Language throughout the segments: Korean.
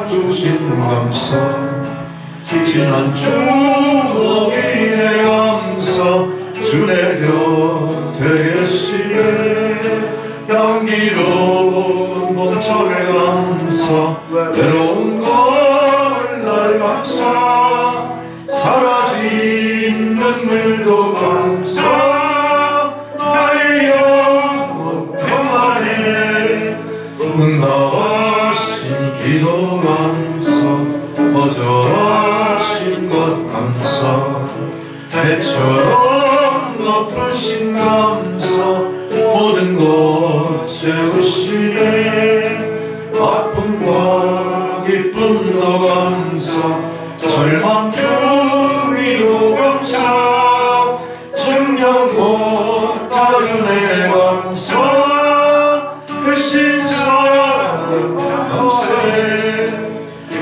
주신 감사 지난 추억에 감사 주 내 곁에 계시네 향기로운 봄철에 감사 외로운 걸날 감사 사라진 눈물도 감사 나의 영혼 평안에 응답하신 기도 감사 거절하신 것 감사 해처럼 높으신 감사 모든 것 채우시네 아픔과 기쁨도 감사 절망 중 위로 감사 증명 못할 은혜 감사 크신 사랑 감사해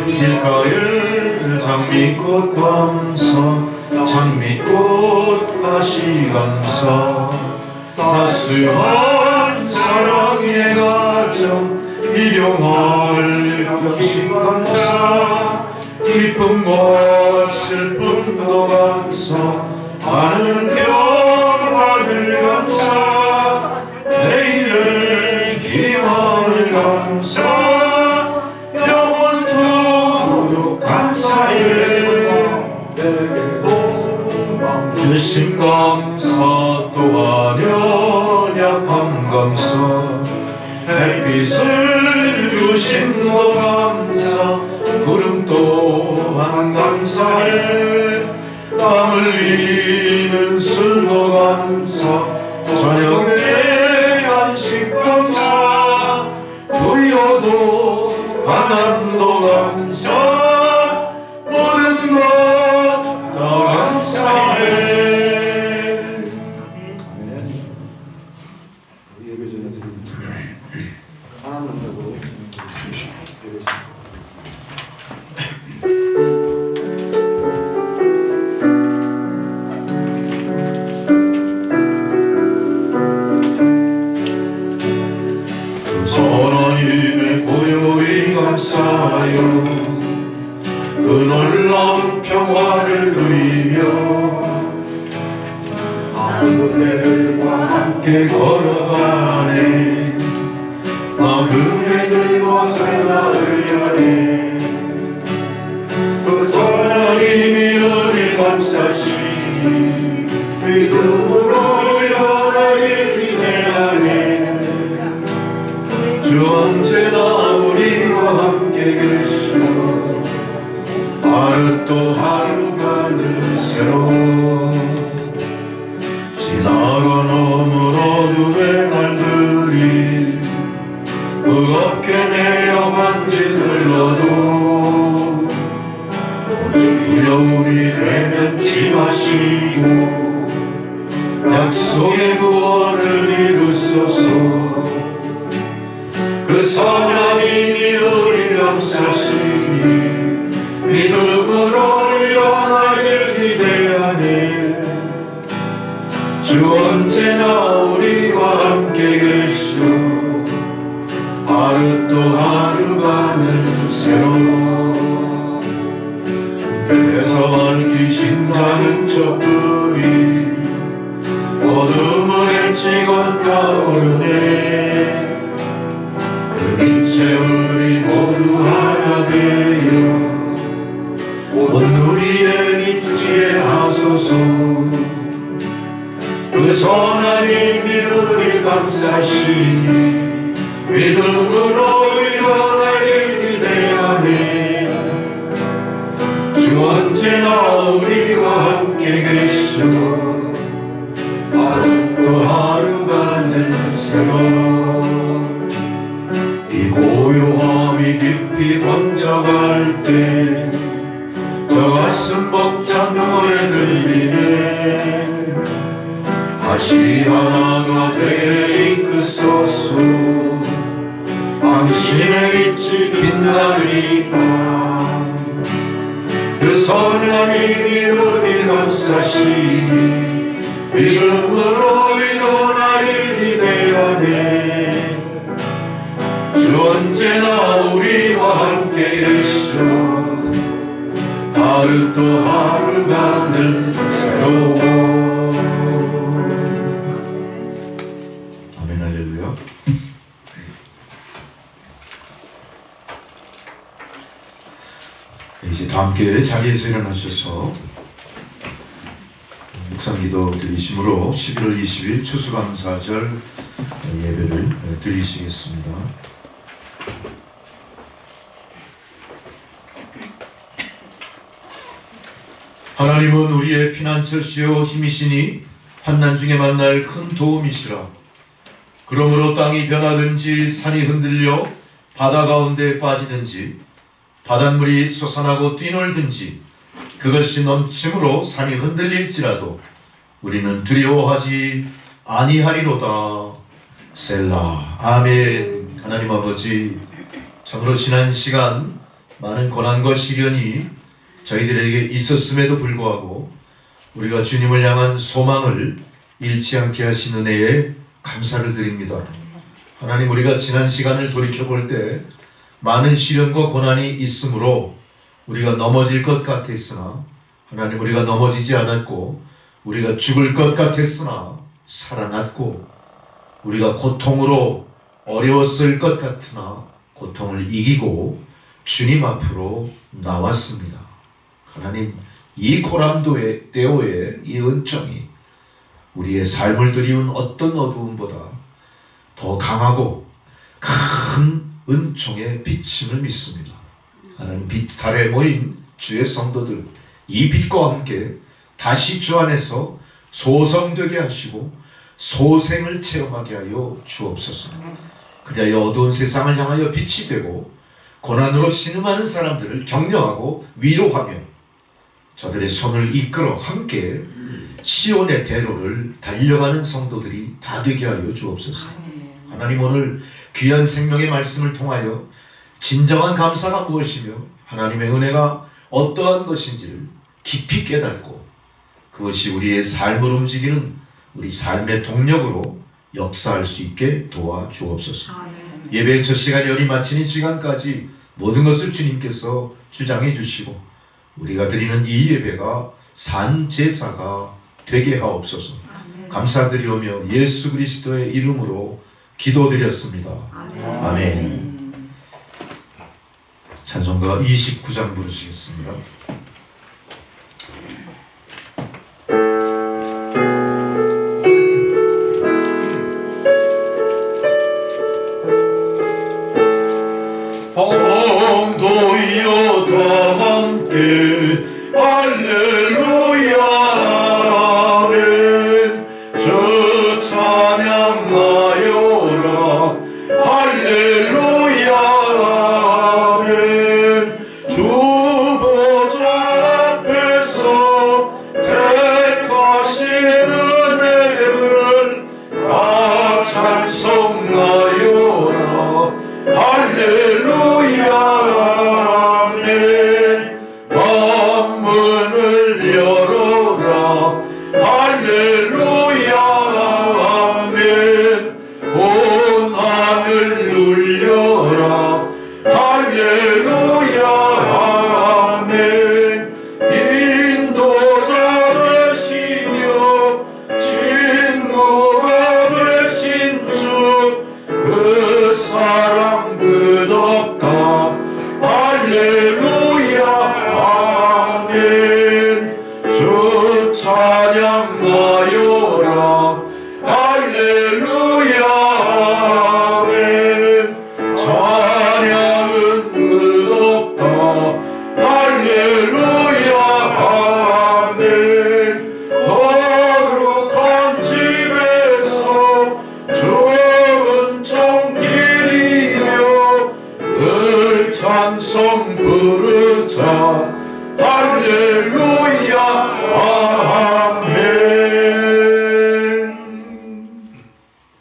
길가에 장미꽃 감사 장미꽃 가시 감사 따스한 사랑의 가정 일용할 양식 감사 기쁨과 슬픔도 감사 많은 평안을 감사 내일의 희망을 감사 영원토록 감사해 주신 감사 또한 연약한 감사 햇빛을 주심도 감사 구름 또한 감사해 땀 흘리는 술도 감사 저녁에 안식 감사 부여도 가난도 감사 모든 것 다 감사해. 예배전에 드립니다. 하나님 앞으로 하나님의 고요히 감사하여 그 놀라운 평화를 누리며 아무들과 함께 걸어가네 마음의 들고서 흘려내 그 하나님이 우릴 감싸시니 믿음으로 일어나길 기대하네 주 언제나 우리와 함께 계시오 하루 또 하루가 늘 새로워 지나가 넘은 어둠의 날들이 무겁게 내어 만진 흘러도 주여 우리를 면치 마시고 약속의 구원을 이루소서 그 선하님이 우리 감싸시니 믿음으로 일어나길 기대하네 주 언제나 우리와 함께 계시오 하루 또 하루가 늘 새로워 주께서 밝히신 자는 촛불이 어둠을 헤치고 타오르네 그 빛에 우리 모두 하나 되어 온 우리의 빛에 하소서 그 선하님이 우리 감싸시니 믿음으로 일어나길 기대하네 주 언제나 우리와 함께 계시오 하루 또 하루가 늘 새로워 이 고요함이 깊이 번져갈 때 저 가슴 벅찬 노래 들리네 다시 하나가 되어 이끄소서 당신의 빛이 빛나리까 그 선하님이 우리 감싸시니 믿음으로 일어나길 기대하네 주 언제나 우리와 함께 이르시오 하루 또 하루가 늘 새로워. 아멘 할렐루야. 이제 다 함께 자리에서 일어나셔서 묵상기도 드리심으로 11월 20일 추수감사절 예배를 드리시겠습니다. 하나님은 우리의 피난처시요 힘이시니 환난 중에 만날 큰 도움이시라. 그러므로 땅이 변하든지 산이 흔들려 바다 가운데 빠지든지 바닷물이 솟아나고 뛰놀든지 그것이 넘침으로 산이 흔들릴지라도 우리는 두려워하지 아니하리로다. 셀라. 아멘. 하나님 아버지, 참으로 지난 시간 많은 고난과 시련이 저희들에게 있었음에도 불구하고 우리가 주님을 향한 소망을 잃지 않게 하신 은혜에 감사를 드립니다. 하나님, 우리가 지난 시간을 돌이켜볼 때 많은 시련과 고난이 있으므로 우리가 넘어질 것 같았으나 하나님, 우리가 넘어지지 않았고 우리가 죽을 것 같았으나 살아났고 우리가 고통으로 어려웠을 것 같으나 고통을 이기고 주님 앞으로 나왔습니다. 하나님, 이 고난도의 때오의 이 은총이 우리의 삶을 드리운 어떤 어두움보다 더 강하고 큰 은총의 빛임을 믿습니다. 하나님, 빛 달에 모인 주의 성도들, 이 빛과 함께 다시 주 안에서 소성되게 하시고 소생을 체험하게 하여 주옵소서. 그리하여 어두운 세상을 향하여 빛이 되고 고난으로 신음하는 사람들을 격려하고 위로하며 저들의 손을 이끌어 함께 시온의 대로를 달려가는 성도들이 다 되게 하여 주옵소서. 하나님, 오늘 귀한 생명의 말씀을 통하여 진정한 감사가 무엇이며 하나님의 은혜가 어떠한 것인지를 깊이 깨닫고 그것이 우리의 삶을 움직이는 우리 삶의 동력으로 역사할 수 있게 도와주옵소서. 예배의 첫 시간 열이 마치는 시간까지 모든 것을 주님께서 주장해 주시고 우리가 드리는 이 예배가 산 제사가 되게 하옵소서. 감사드리오며 예수 그리스도의 이름으로 기도드렸습니다. 아멘. 찬송가 29장 부르시겠습니다. 성도여 다 함께 할렐루야 아멘. 저 찬양하여라 할렐루야 아멘. 주 보좌 앞에서 택하신 은혜를 다 찬송하여라 할렐루야 아멘. 만문을 열어라 할렐루야 아멘. 온 하늘 눌려라 할렐루야 아멘. 인도자 되시며 친구가 되신 주 그 사랑 끝없다 할렐루야 아멘. 주 찬양하여라 할렐루야 아멘. 찬양은 끝없다 할렐루야 아멘. 거룩한 집에서 좋은 정길이며 늘 찬송 부르자 할렐루야 아멘.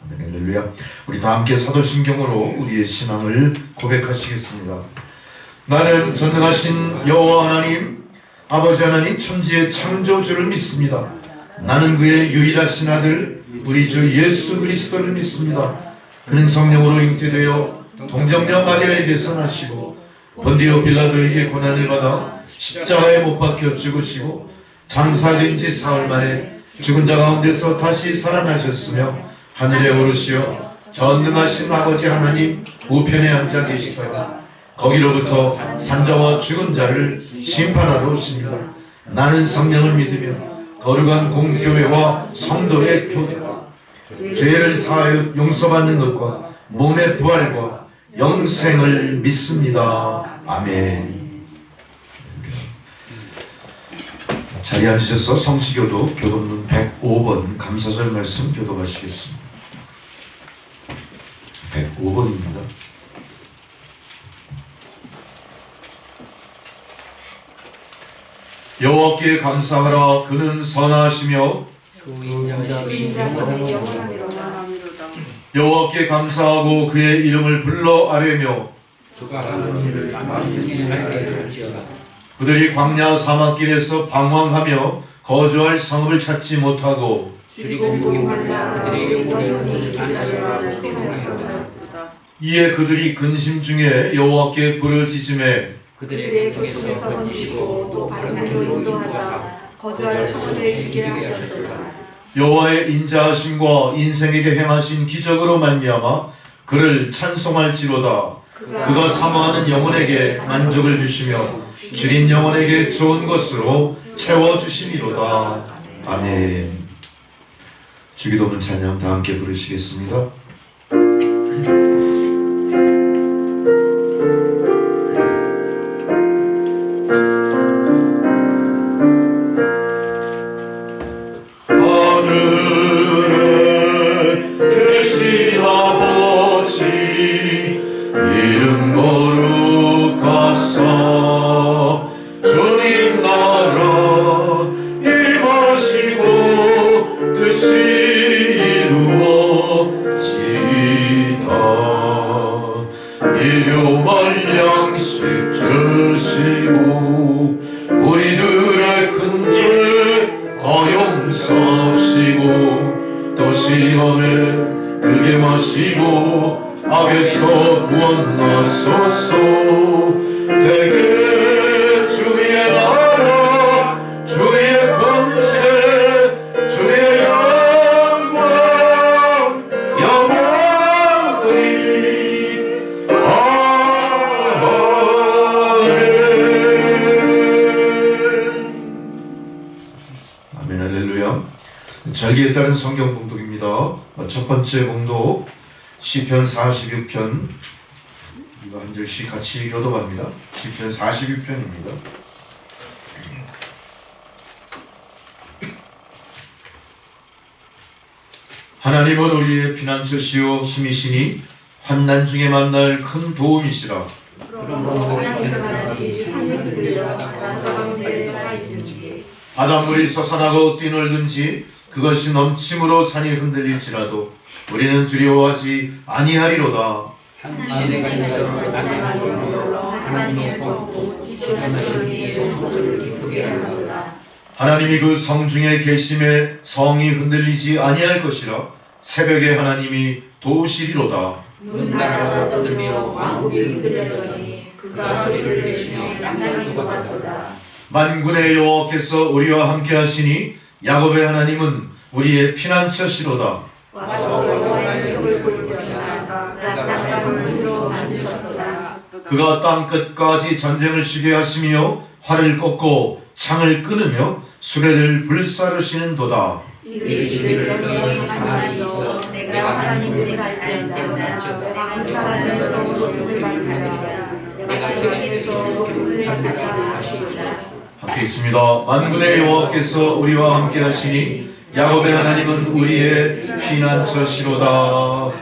아멘 할렐루야. 우리 다 함께 사도신경으로 우리의 신앙을 고백하시겠습니다. 나는 전능하신 여호와 하나님 아버지 하나님 천지의 창조주를 믿습니다. 나는 그의 유일하신 아들 우리 주 예수 그리스도를 믿습니다. 그는 성령으로 잉태되어 동정녀 마리아에게서 나시고 본디오 빌라도에게 고난을 받아 십자가에 못 박혀 죽으시고 장사된 지 사흘 만에 죽은 자 가운데서 다시 살아나셨으며 하늘에 오르시어 전능하신 아버지 하나님 우편에 앉아 계시다가 거기로부터 산자와 죽은 자를 심판하러 오십니다. 나는 성령을 믿으며 거룩한 공교회와 성도의 교제와 죄를 사하여 용서받는 것과 몸의 부활과 영생을 믿습니다. 아멘. 자리에 앉으셔서 성시교도 교독문 105번 감사절 말씀 교독하시겠습니다. 105번입니다. 여호와께 감사하라. 그는 선하시며 여호와께 감사하고 그의 이름을 불러 아뢰며 그들이 광야 사막길에서 방황하며 거주할 성읍을 찾지 못하고 이에 그들이 근심 중에 여호와께 부르짖음에 그들의 통해서 건지시고 또 바르나로 인도하사 거주할 성을 이기게 하셨도다. 여호와의 인자하심과 인생에게 행하신 기적으로 말미암아 그를 찬송할지로다. 그가 사모하는 영혼에게 만족을 주시며 줄인 영혼에게 좋은 것으로 채워주시리로다. 아멘. 주기도문 찬양 다 함께 부르시겠습니다. 일용할 양식 주시고 우리들의 큰 죄 다 용서하시고 또 시험에 들게 마시고 악에서 구원하소서. 대개 주의 나라 주의 권세 주의 영광 영원히 아멘. 할렐루야. 절기에 따른 성경 봉독입니다. 첫 번째 봉독 시편 46편, 이거 한 절씩 같이 교독합니다. 시편 46편입니다. 하나님은 우리의 피난처시요 힘이시니 환난 중에 만날 큰 도움이시라. 바닷물이 솟아나고 뛰놀든지 그것이 넘침으로 산이 흔들릴지라도 우리는 두려워하지 아니하리로다. 하나님이 그 성 중에 계심에 성이 흔들리지 아니할 것이라. 새벽에 하나님이 도우시리로다. 문나라가 떠들며 왕국이 흔들리더니 그가 소리를 내시며 낭낭이 돋았도다. 만군의 여호와께서 우리와 함께 하시니 야곱의 하나님은 우리의 피난처시로다. 와서 여호와의 벽을 볼지어다. 그가 땅을 문으로 만드셨도다. 그가 땅 끝까지 전쟁을 치게 하시며 활을 꺾고 창을 끊으며 수레를 불사르시는 도다. 이르시기를 너희 가만히 있어 내가 하나님들이 갈지어다. 왕은 바다에서 조금을 만들리라. 내가 세계에서 높음을 만들라 하시리라. 함께 있습니다. 만군의 여호와께서 우리와 함께 하시니 야곱의 하나님은 우리의 피난처시로다.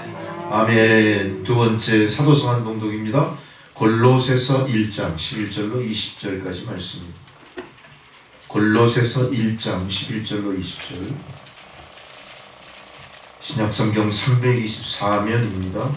아멘. 두 번째 사도성한 봉독입니다. 골로새서 1장 11절로 20절까지 말씀입니다. 골로새서 1장 11절로 20절. 신약성경 324면입니다.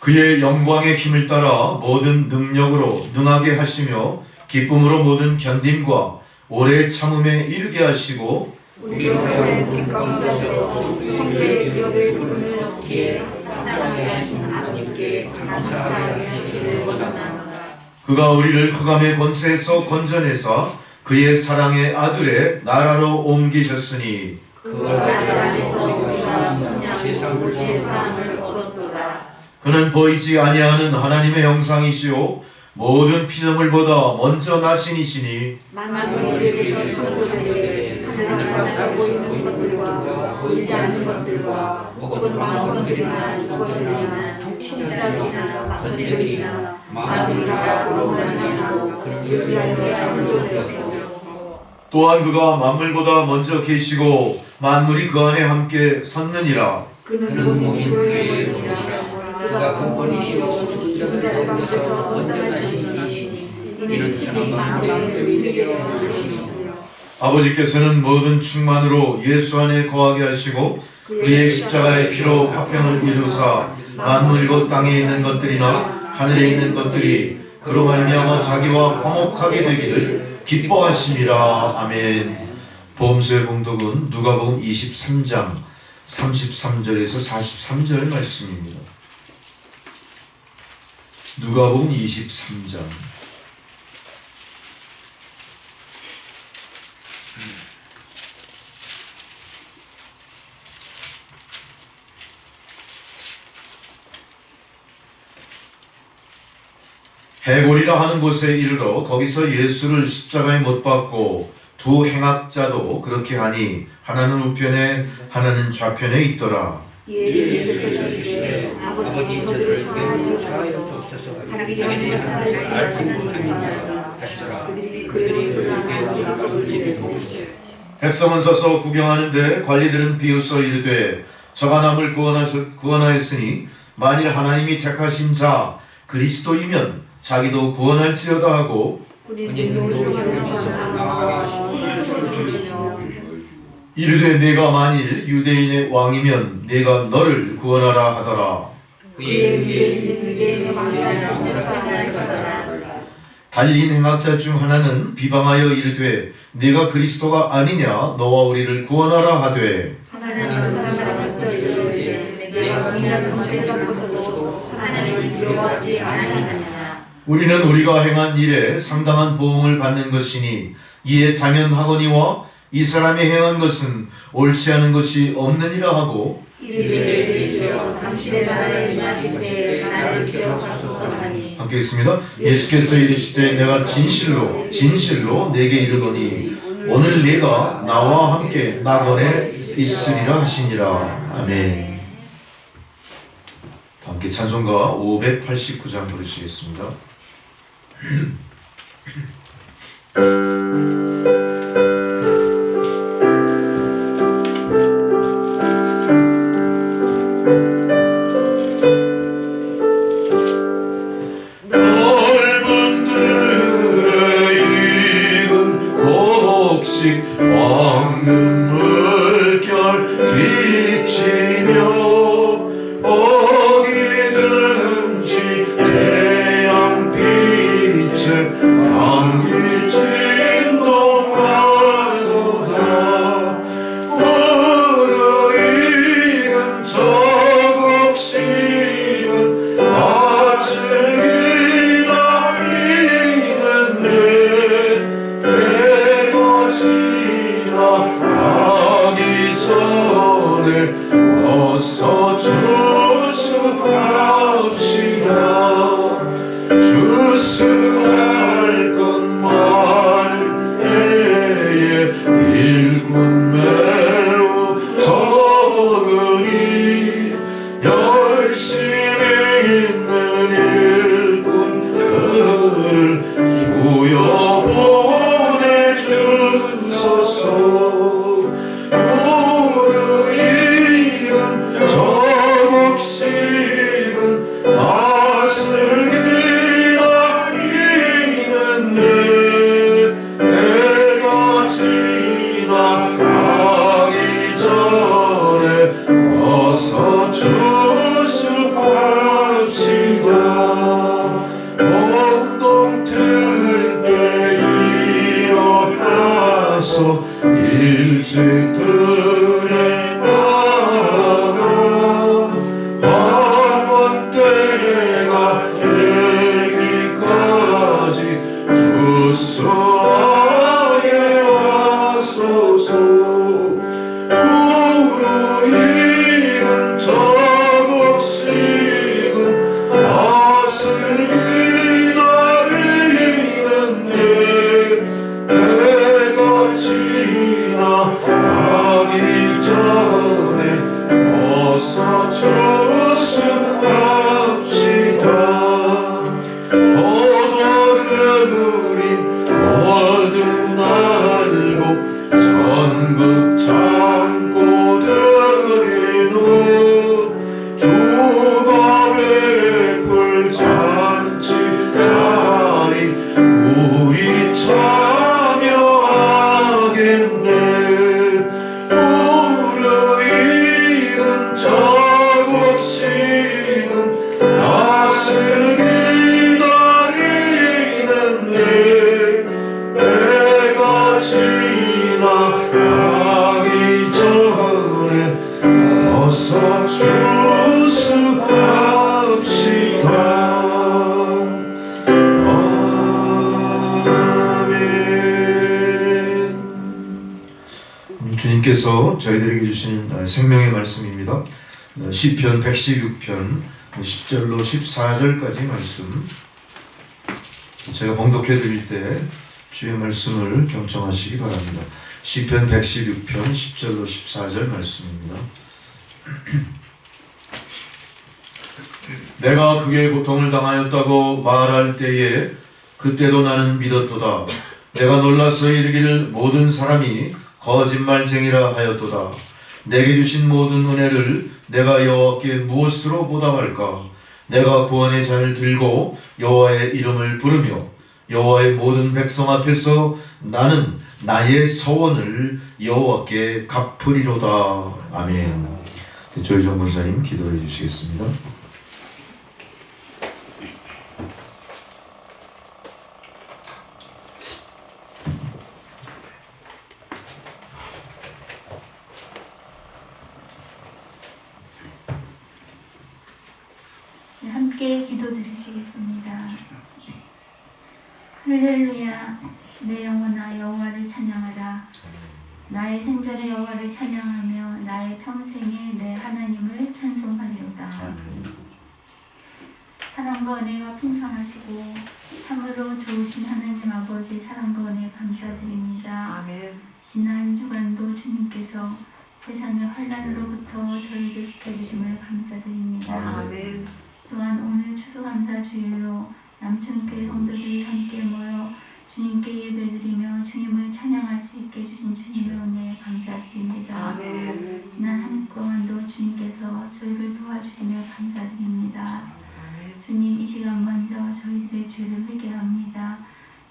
그의 영광의 힘을 따라 모든 능력으로 능하게 하시며 기쁨으로 모든 견딤과 오래 참음에 이르게 하시고 우리로 하나님 길 가운데서 성도의 기업의 그분을 얻기에 합당하게 하신 하나님께 감사하게 하시기를 원하노라. 그가 우리를 흑암의 권세에서 건져내사 그의 사랑의 아들의 나라로 옮기셨으니 그 아들 안에서 우리가 성령으로 제사함을 얻었도다. 그는 보이지 아니하는 하나님의 형상이시요 모든 피조물보다 먼저 나신이시니 만물에게서 창조되되 하나님과 보이는 것들과 보이지 않는 것들과 혹은 만물들이나 주거들이나 통치자들이나 막걸리들이나 만물이가 그로 말미암고 그를 위하여 창조되었고 또한 그가 만물보다 먼저 계시고 만물이 그 안에 함께 섰느니라. 그는 몸이 교회의 몸이라. 그가 근본이시오 죽은 자 가운데서 먼저 나시니 이는 신이 만물을 위대하게 하시니라. 아버지께서는 모든 충만으로 예수 안에 거하게 하시고 그의 십자가의 피로 화평을 이루사 만물 곧 땅에 있는 것들이나 하늘에 있는 것들이 그로 말미암아 자기와 화목하게 되기를 기뻐하심이라. 아멘. 보험수의 봉독은 누가복음 23장 33절에서 43절 말씀입니다. 누가복음 23장 해골이라 하는 곳에 이르러 거기서 예수를 십자가에 못 박고 두 행악자도 그렇게 하니 하나는 우편에 하나는 좌편에 있더라. 예수께서 이르시되 아버지 저들을 사하여 주옵소서. 자기 영혼을 알지 못하느니라 하시더라. 그들이 백성은 서서 구경하는데 관리들은 비웃어 이르되 저가 남을 구원하였으니 만일 하나님이 택하신 자 그리스도이면 자기도 구원할지어다 하고 이르되 내가 만일 유대인의 왕이면 내가 너를 구원하라 하더라. 달린 행악자 중 하나는 비방하여 이르되 네가 그리스도가 아니냐 너와 우리를 구원하라 하되 하나님은 사람으로서 이르되 내가 동일한 정죄가 벗어도 하나님을 두려워하지 아니하느냐. 우리는 우리가 행한 일에 상당한 보응을 받는 것이니 이에 당연하거니와 이 사람이 행한 것은 옳지 않은 것이 없느니라 하고 이르되 예수여 당신의 나라에 임하실 때에 나를 기억하소서 하니. 함께 있습니다. 예수께서 이르시되 내가 진실로 진실로 내게 이르노니 오늘 네가 나와 함께 낙원에 있으리라 하시니라. 아멘. 함께 찬송가 589장 부르시겠습니다. 넓은 들에 익은 곡식 황금 물결 비치며 어디든지 태양빛에 감기진 동안도다 무르익은 저 곡식은 낯을 기다리는데 내가 지나가기 전에 어서 주수합시다. 주수할 것만 해에 일꾼 매우 적으니 열심히 있는 일꾼들을 주여 보내주소서. 무르익은 저 은혜 나면 한번 때가 되기까지 주사에 와소서. 우리는 저곡식은 낯을 기다리는데 때가 지나가기 전에 어서 조심합시다. 더더는 우린 뭐든 알고 전국 참고 드리는 주가 베풀 잔치 자리 우리 참여하겠네. 우리는 저곡식은 낯을 기다리는데 때가 지나가기 전에 어서 추수합시다. 아멘. 주님께서 저희들에게 주신 생명의 말씀입니다. 시편 116편 10절로 14절까지 말씀, 제가 봉독해 드릴 때 주의 말씀을 경청하시기 바랍니다. 시편 116편 10절로 14절 말씀입니다. 내가 그의 고통을 당하였다고 말할 때에 그때도 나는 믿었도다. 내가 놀라서 이르기를 모든 사람이 거짓말쟁이라 하였도다. 내게 주신 모든 은혜를 내가 여호와께 무엇으로 보답할까? 내가 구원의 잔을 들고 여호와의 이름을 부르며 여호와의 모든 백성 앞에서 나는 나의 서원을 여호와께 갚으리로다. 아멘. 조희정 권사님 기도해 주시겠습니다. 함께 기도드리시겠습니다. 할렐루야. 내 영혼아 여호와를 찬양하라. 나의 생전에 여호와를 찬양하며 나의 평생에 내 하나님을 찬송하리로다. 사랑과 은혜가 풍성하시고 참으로 좋으신 하나님 아버지 사랑과 은혜 감사드립니다. 아멘. 지난 주간도 주님께서 세상의 환난으로부터 저희를 지켜주심을 감사드립니다. 아멘. 또한 오늘 추수감사 주일로 남천교회 성도들이 함께 모여 주님께 예배드리며 주님을 찬양할 수 있게 해주신 주님의 은혜에 감사드립니다. 아멘. 지난 한 해 동안도 주님께서 저희를 도와주시며 감사드립니다. 주님, 이 시간 먼저 저희들의 죄를 회개합니다.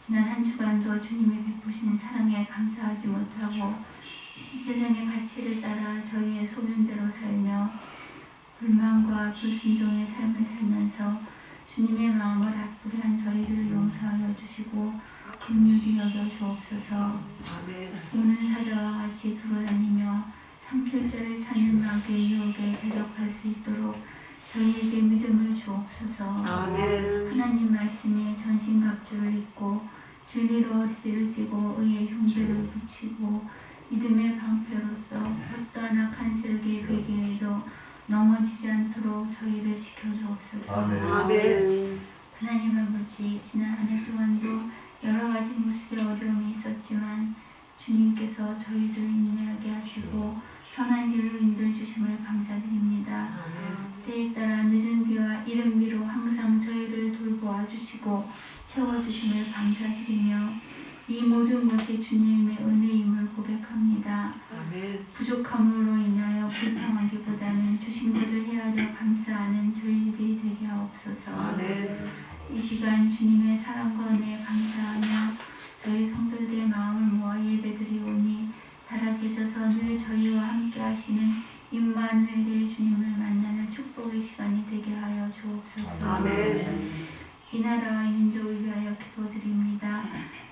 지난 한 주간도 주님이 베푸시는 사랑에 감사하지 못하고 세상의 가치를 따라 저희의 소견대로 살며 불만과 불순종의 삶을 살면서 주님의 마음을 아프게 한 저희들을 용서하여 주시고 긍휼히 여겨 주옵소서. 오는 사자와 같이 돌아다니며 삼킬자를 찾는 마귀의 유혹에 대적할 수 있도록 저희에게 믿음을 주옵소서. 아멘. 하나님 말씀에 전신갑주를 입고 진리로 허리띠를 띠고 의의 흉배를 붙이고 믿음의 방패로서 어떠한 악한 세력의 괴계에도 넘어지지 않도록 저희를 지켜주옵소서. 아멘. 하나님 아버지, 지난 한 해 동안도 여러 가지 모습의 어려움이 있었지만 주님께서 저희들을 인내하게 하시고 선한 길로 인도해 주심을 감사드립니다. 때에 따라 늦은 비와 이른 비로 항상 저희를 돌보아 주시고 채워주심을 감사드리며 이 모든 것이 주님의 은혜임을 고백합니다. 부족함으로 인하여 불평하기보다는 주신 것을 헤아려 감사하는 저희들이 되게 하옵소서. 이 시간 주님의 사랑과 은혜에 감사하며 저희 성도들의 마음을 모아 예배드리오니 살아계셔서 늘 저희와 함께 하시는 임마누엘의 주님을 만나는 축복의 시간이 되게 하여 주옵소서. 아멘. 이 나라와 이 민족을 위하여 기도드립니다.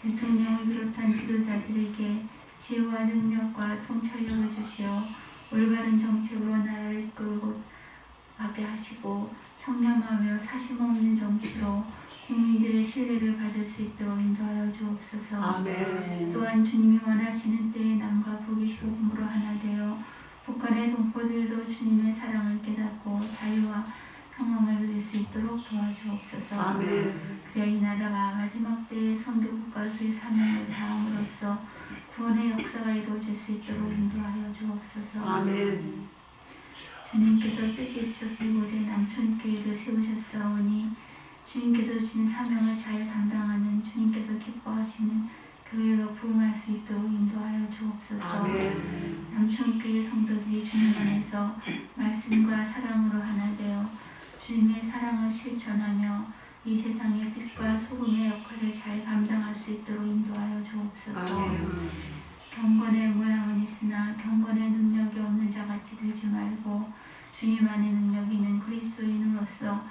대통령을 비롯한 지도자들에게 지혜와 능력과 통찰력을 주시어 올바른 정책으로 나라를 이끌고 가게 하시고 청렴하며 사심없는 정치로 국민들의 신뢰를 받을 수 있도록 인도하여 주옵소서. 아멘. 또한 주님이 원하시는 때에 남과 북이 복음으로 하나 되어 북한의 동포들도 주님의 사랑을 깨닫고 자유와 평강을 누릴 수 있도록 도와주옵소서. 아멘. 그래야 이 나라가 마지막 때에 선교 국가수의 사명을 다함으로써 구원의 역사가 이루어질 수 있도록 인도하여 주옵소서. 아멘. 주님께서 뜻이 있으셔서 이곳에 남촌교회를 세우셨사오니 주님께서 주신 사명을 잘 감당하는 주님께서 기뻐하시는 교회로 부흥할 수 있도록 인도하여 주옵소서. 아멘. 남촌교회 성도들이 주님 안에서 말씀과 사랑으로 하나 되어 주님의 사랑을 실천하며 이 세상의 빛과 소금의 역할을 잘 감당할 수 있도록 인도하여 주옵소서. 아멘. 경건의 모양은 있으나 경건의 능력이 없는 자같이 되지 말고 주님 안에 능력이 있는 그리스도인으로서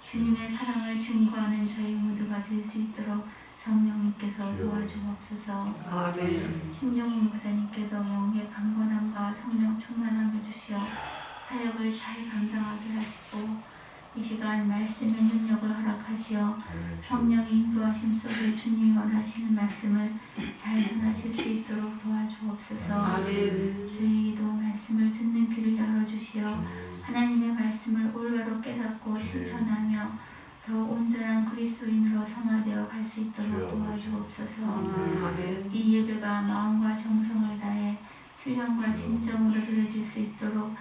주님의 사랑을 증거하는 저희 모두가 될 수 있도록 성령님께서 도와주옵소서. 아멘. 신정훈 목사님께서 영의 강건함과 성령 충만함을 주시어 사역을 잘 감당하게 하시고 이 시간 말씀의 능력을 허락하시어 성령의 인도하심 속에 주님이 원하시는 말씀을 잘 전하실 수 있도록 도와주옵소서. 아멘. 저희에게도 말씀을 듣는 귀를 열어주시어 하나님의 말씀을 올바로 깨닫고 실천하며 더 온전한 그리스도인으로 성화되어 갈 수 있도록 도와주옵소서. 아멘. 이 예배가 마음과 정성을 다해 신령과 진정으로 드려질 수 있도록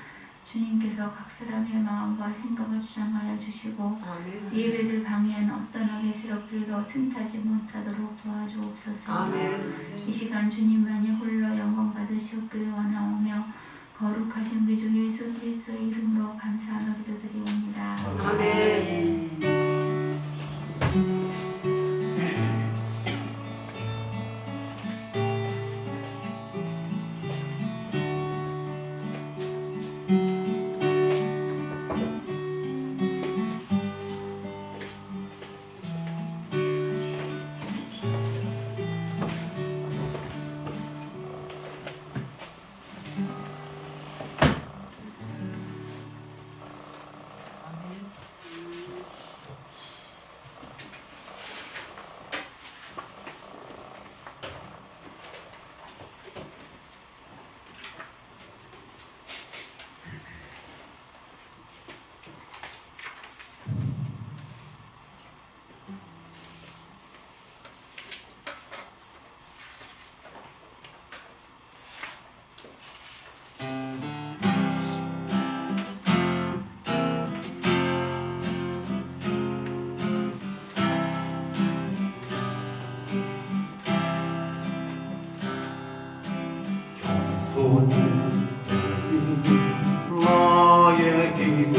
주님께서 각 사람의 마음과 생각을 주장하여 주시고 아멘. 예배를 방해하는 어떤 악의 세력들도 틈타지 못하도록 도와주옵소서. 아멘. 이 시간 주님만이 홀로 영광 받으시옵기를 원하오며 거룩하신 우리 주 예수 그리스도의 이름으로 감사하며 기도드리옵니다. 아멘. 나의 기도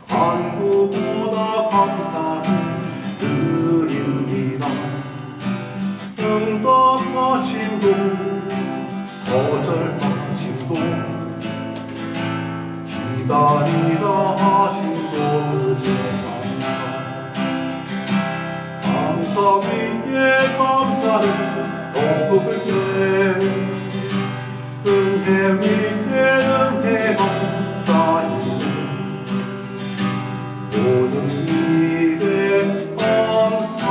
간구보다 감사를 드립니다. 응답하심도 거절하심도 기다리라 하심도 감사 위에 감사를 덮을 때 은혜 위에 은혜가 쌓이네. 모든 일에 감사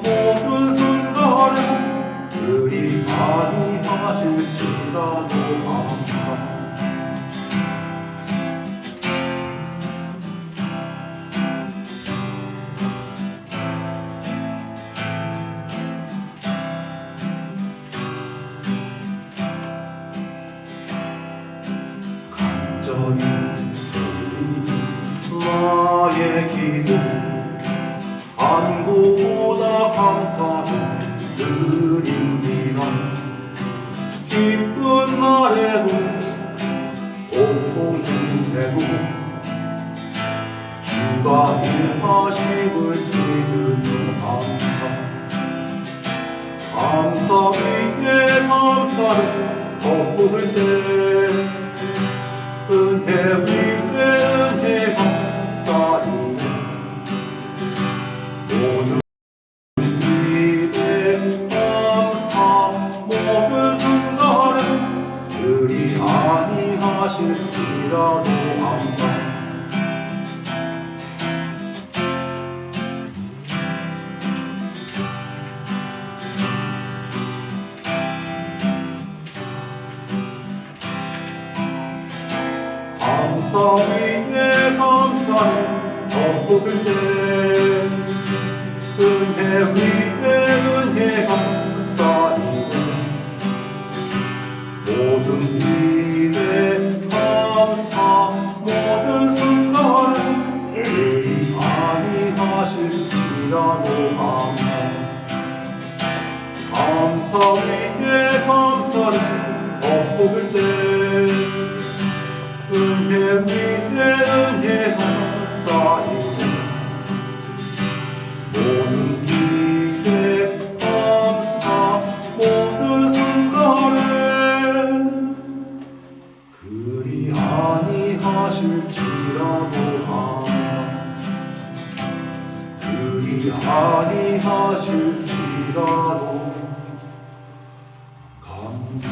모든 순간을 그리 많이 하실지라도 감사. 나의 기도 간구보다 감사를 드립니다. 기쁜 날에도 온통 힘내고 주가 일하심을 믿으며 감사 위에 감사를 덮을 때 은혜 위에 은혜가 쌓이네. 하실지라도 감사 감사 위에 감사를 덮을 때 은혜 위에 은혜가 쌓이고 모든 일에 감사 모든 순간을 그리 아니하실지라도 감사 위에 감사를 덮을 때 은혜 위에 은혜가 쌓이고 모든 일에 감사 모든 순간에 그리 아니하실지라도 그리 아니하실지라도 감사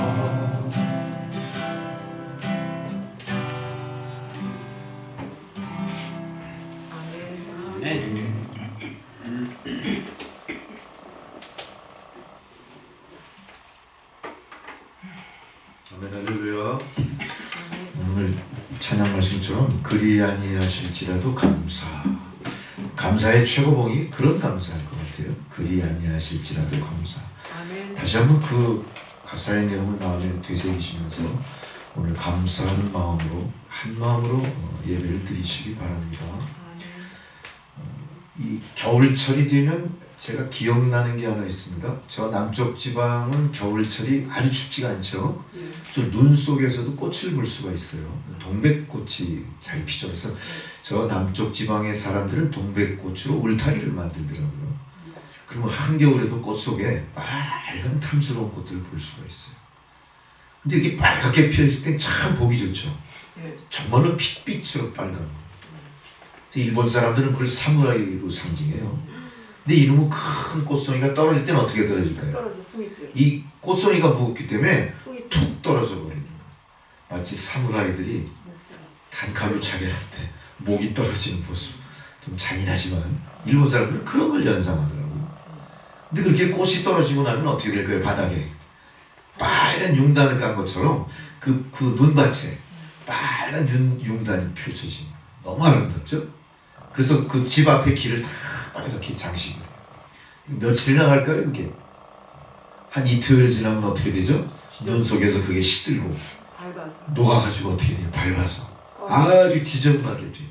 네. 아멘 할렐루야. 오늘 찬양 말씀처럼 그리 아니하실지라도 감사의 최고봉이 그런 감사일 것 같아요. 그리 아니하실지라도 감사. 다시 한번 그 가사의 내용을 마음에 되새기시면서 오늘 감사하는 마음으로 한 마음으로 예배를 드리시기 바랍니다. 이 겨울철이 되면 제가 기억나는 게 하나 있습니다. 저 남쪽 지방은 겨울철이 아주 춥지가 않죠. 저 눈 속에서도 꽃을 볼 수가 있어요. 동백꽃이 잘 피죠. 그래서 저 남쪽 지방의 사람들은 동백꽃으로 울타리를 만들더라고요. 그러면 한겨울에도 꽃 속에 빨간 탐스러운 꽃들을 볼 수가 있어요. 근데 이게 빨갛게 피어있을 때 참 보기 좋죠. 정말로 핏빛으로 빨간 거. 일본 사람들은 그걸 사무라이로 상징해요. 근데 이놈의 큰 꽃송이가 떨어질 때는 어떻게 떨어질까요? 떨어져 송이지. 이 꽃송이가 무겁기 때문에 송이지. 툭 떨어져 버리는 거예요. 마치 사무라이들이 단칼로 차별할 때 목이 떨어지는 모습. 좀 잔인하지만 일본 사람들은 그런 걸 연상하더라고요. 근데 그렇게 꽃이 떨어지고 나면 어떻게 될까요? 바닥에 빨간 융단을 깐 것처럼 그 눈밭에 빨간 융단이 펼쳐진 너무 아름답죠? 그래서 그 집 앞에 길을 다 빨갛게 장식을 해요. 며칠이나 갈까요, 이게? 한 이틀 지나면 어떻게 되죠? 눈 속에서 그게 시들고 밟아서. 녹아가지고 어떻게 돼요? 밟아서 아주 지저분하게 돼요.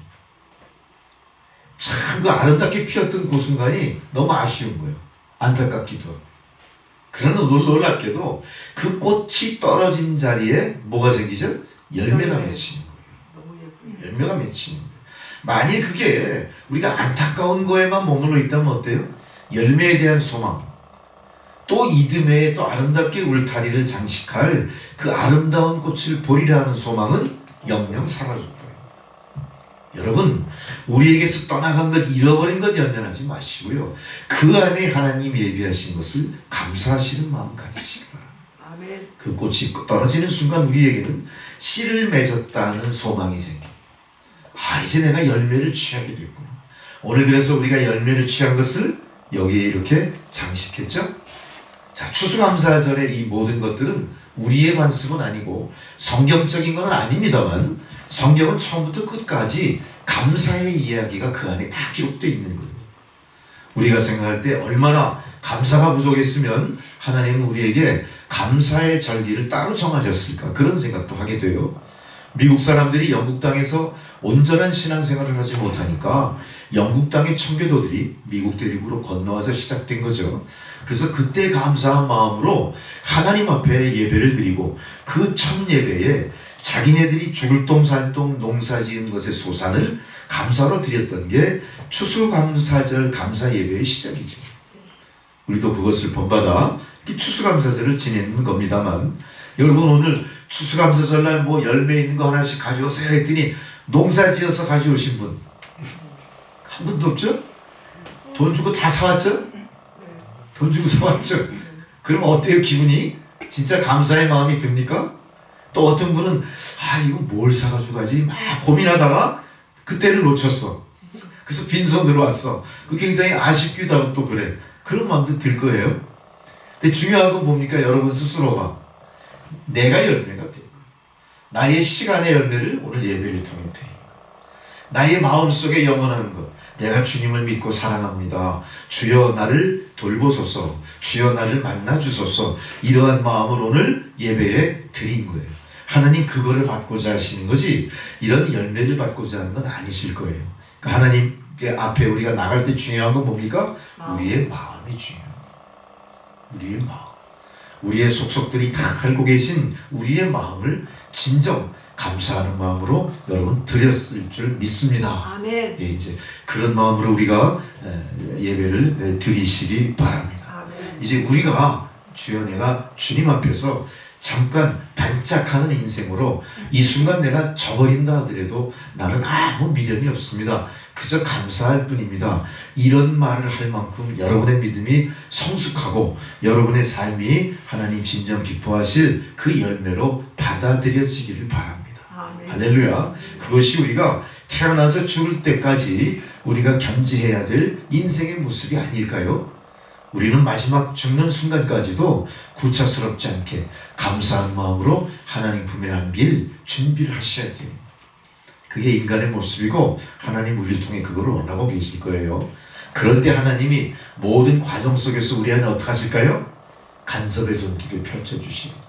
참 그 아름답게 피었던 그 순간이 너무 아쉬운 거예요. 안타깝기도 하고. 그러나 놀랍게도 그 꽃이 떨어진 자리에 뭐가 생기죠? 열매가 맺히는 거예요. 너무 예쁘네. 열매가 맺히는 거예요. 만일 그게 우리가 안타까운 거에만 머물러 있다면 어때요? 열매에 대한 소망, 또 이듬해에 또 아름답게 울타리를 장식할 그 아름다운 꽃을 보리라 하는 소망은 영영 사라질 거예요. 여러분, 우리에게서 떠나간 것, 잃어버린 것 연연하지 마시고요. 그 안에 하나님 예비하신 것을 감사하시는 마음 가지시기 바랍니다. 아멘. 그 꽃이 떨어지는 순간 우리에게는 씨를 맺었다는 소망이 생깁니다. 아, 이제 내가 열매를 취하게 됐구나. 오늘 그래서 우리가 열매를 취한 것을 여기에 이렇게 장식했죠. 자, 추수감사절의 이 모든 것들은 우리의 관습은 아니고 성경적인 건 아닙니다만 성경은 처음부터 끝까지 감사의 이야기가 그 안에 다 기록되어 있는 거예요. 우리가 생각할 때 얼마나 감사가 부족했으면 하나님은 우리에게 감사의 절기를 따로 정하셨을까, 그런 생각도 하게 돼요. 미국 사람들이 영국 땅에서 온전한 신앙생활을 하지 못하니까 영국 땅의 청교도들이 미국 대륙으로 건너와서 시작된 거죠. 그래서 그때 감사한 마음으로 하나님 앞에 예배를 드리고 그 첫 예배에 자기네들이 죽을 똥 살 똥 농사 지은 것의 소산을 감사로 드렸던 게 추수감사절 감사 예배의 시작이죠. 우리도 그것을 본받아 추수감사절을 지내는 겁니다만, 여러분 오늘 추수감사절날 뭐 열매 있는 거 하나씩 가져오세요 했더니 농사 지어서 가져오신 분 한 분도 없죠? 돈 주고 다 사왔죠? 돈 주고 사왔죠? 그럼 어때요, 기분이? 진짜 감사의 마음이 듭니까? 또 어떤 분은 이거 뭘 사가지고 가지 막 고민하다가 그때를 놓쳤어. 그래서 빈손으로 왔어. 그 굉장히 아쉽기도 하고 또 그래. 그런 마음도 들 거예요. 근데 중요한 건 뭡니까? 여러분 스스로가 내가 열매가 되고 나의 시간의 열매를 오늘 예배를 통해 드리고 나의 마음속에 영원한 것 내가 주님을 믿고 사랑합니다. 주여 나를 돌보소서. 주여 나를 만나주소서. 이러한 마음을 오늘 예배에 드린 거예요. 하나님 그거를 받고자 하시는 거지 이런 열매를 받고자 하는 건 아니실 거예요. 그러니까 하나님께 앞에 우리가 나갈 때 중요한 건 뭡니까? 우리의 마음이 중요해요. 우리의 마음. 우리의 속속들이 다 알고 계신 우리의 마음을 진정 감사하는 마음으로 여러분 드렸을 줄 믿습니다. 아멘. 예, 이제 그런 마음으로 우리가 예배를 드리시기 바랍니다. 아멘. 이제 우리가 주여 내가 주님 앞에서 잠깐 반짝하는 인생으로 이 순간 내가 저버린다 하더라도 나는 아무 미련이 없습니다. 그저 감사할 뿐입니다. 이런 말을 할 만큼 여러분의 믿음이 성숙하고 여러분의 삶이 하나님 진정 기뻐하실 그 열매로 받아들여지기를 바랍니다. 아멘. 할렐루야. 그것이 우리가 태어나서 죽을 때까지 우리가 견지해야 될 인생의 모습이 아닐까요? 우리는 마지막 죽는 순간까지도 구차스럽지 않게 감사한 마음으로 하나님 품에 안길 준비를 하셔야 돼요. 그게 인간의 모습이고 하나님 우리를 통해 그걸 원하고 계실 거예요. 그럴 때 하나님이 모든 과정 속에서 우리 안에 어떻게 하실까요? 간섭의 손길을 펼쳐주시는 거예요.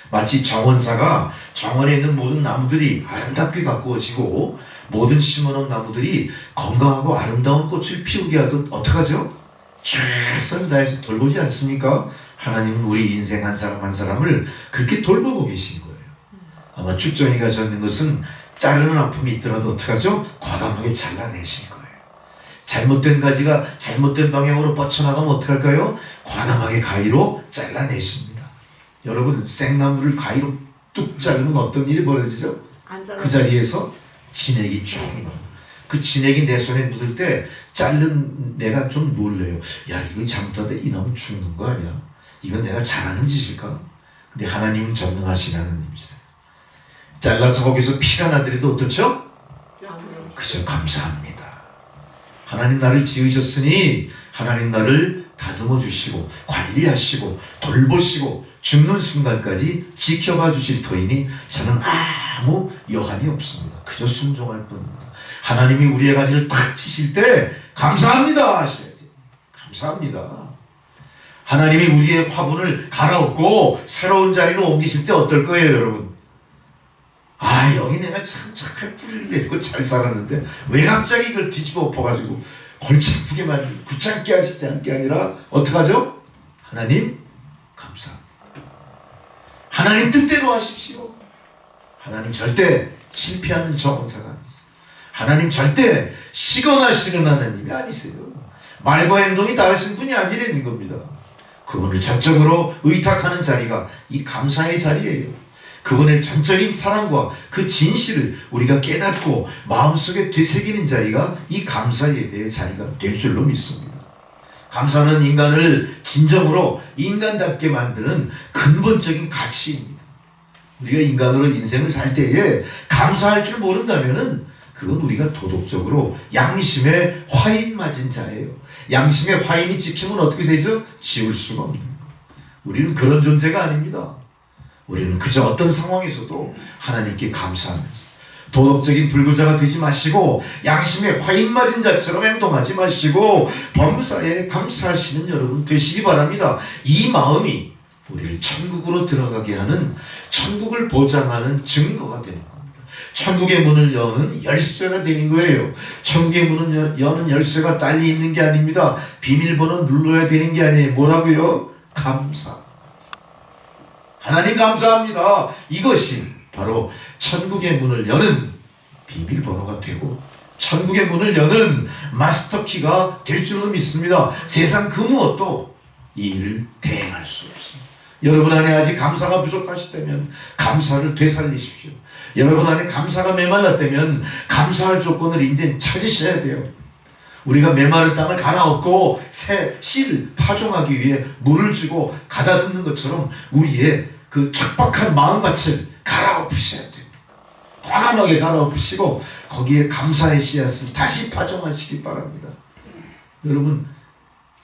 마치 정원사가 정원에 있는 모든 나무들이 아름답게 가꾸어지고 모든 심어놓은 나무들이 건강하고 아름다운 꽃을 피우게 하듯 어떻게 하죠? 최선을 다해서 돌보지 않습니까? 하나님은 우리 인생 한 사람 한 사람을 그렇게 돌보고 계신 거예요. 아마 축전이가 젖는 것은 자르는 아픔이 있더라도 어떡하죠? 과감하게 잘라내실 거예요. 잘못된 가지가 잘못된 방향으로 뻗쳐나가면 어떡할까요? 과감하게 가위로 잘라내십니다. 여러분 생나무를 가위로 뚝 자르면 어떤 일이 벌어지죠? 안 그 자리에서 진액이 쭉 나와요. 그 진액이 내 손에 묻을 때 자른 내가 좀 놀래요. 야 이거 잘못하다 이 나무 죽는 거 아니야? 이건 내가 잘하는 짓일까? 근데 하나님은 전능하신 하나님이세요. 잘라서 거기서 피가 나더라도 어떻죠? 그저 감사합니다. 하나님 나를 지으셨으니 하나님 나를 다듬어 주시고 관리하시고 돌보시고 죽는 순간까지 지켜봐 주실 터이니 저는 아무 여한이 없습니다. 그저 순종할 뿐입니다. 하나님이 우리의 가지를 탁 치실 때 감사합니다 하셔야 돼요. 감사합니다. 하나님이 우리의 화분을 갈아엎고 새로운 자리로 옮기실 때 어떨 거예요 여러분? 여기 내가 참 잘 뿌리를 내고 잘 살았는데 왜 갑자기 이걸 뒤집어 엎어가지고 골치 아프게 만들고 귀찮게 하시지 않게 아니라 어떡하죠? 하나님 감사합니다. 하나님 뜻대로 하십시오. 하나님 절대 실패하는 정원사가 아니세요. 하나님 절대 시건하시는 하나님이 아니세요. 말과 행동이 다르신 분이 아니라는 겁니다. 그분을 전적으로 의탁하는 자리가 이 감사의 자리예요. 그분의 전적인 사랑과 그 진실을 우리가 깨닫고 마음속에 되새기는 자리가 이 감사 예배의 자리가 될 줄로 믿습니다. 감사는 인간을 진정으로 인간답게 만드는 근본적인 가치입니다. 우리가 인간으로 인생을 살 때에 감사할 줄 모른다면은 그건 우리가 도덕적으로 양심에 화인 맞은 자예요. 양심에 화인이 찍히면 어떻게 되죠? 지울 수가 없는 거예요. 우리는 그런 존재가 아닙니다. 우리는 그저 어떤 상황에서도 하나님께 감사하면서 도덕적인 불구자가 되지 마시고 양심에 화인 맞은 자처럼 행동하지 마시고 범사에 감사하시는 여러분 되시기 바랍니다. 이 마음이 우리를 천국으로 들어가게 하는 천국을 보장하는 증거가 되는 겁니다. 천국의 문을 여는 열쇠가 되는 거예요. 천국의 문을 여는 열쇠가 딸리 있는 게 아닙니다. 비밀번호 눌러야 되는 게 아니에요. 뭐라고요? 감사. 하나님 감사합니다. 이것이 바로 천국의 문을 여는 비밀번호가 되고 천국의 문을 여는 마스터키가 될 줄로 믿습니다. 세상 그 무엇도 이 일을 대행할 수 없습니다. 여러분 안에 아직 감사가 부족하시다면 감사를 되살리십시오. 여러분 안에 감사가 메말랐다면 감사할 조건을 이제 찾으셔야 돼요. 우리가 메마른 땅을 갈아엎고 새 씨를 파종하기 위해 물을 주고 가다듬는 것처럼 우리의 그 척박한 마음밭을 갈아엎으셔야 됩니다. 과감하게 갈아엎으시고 거기에 감사의 씨앗을 다시 파종하시기 바랍니다. 여러분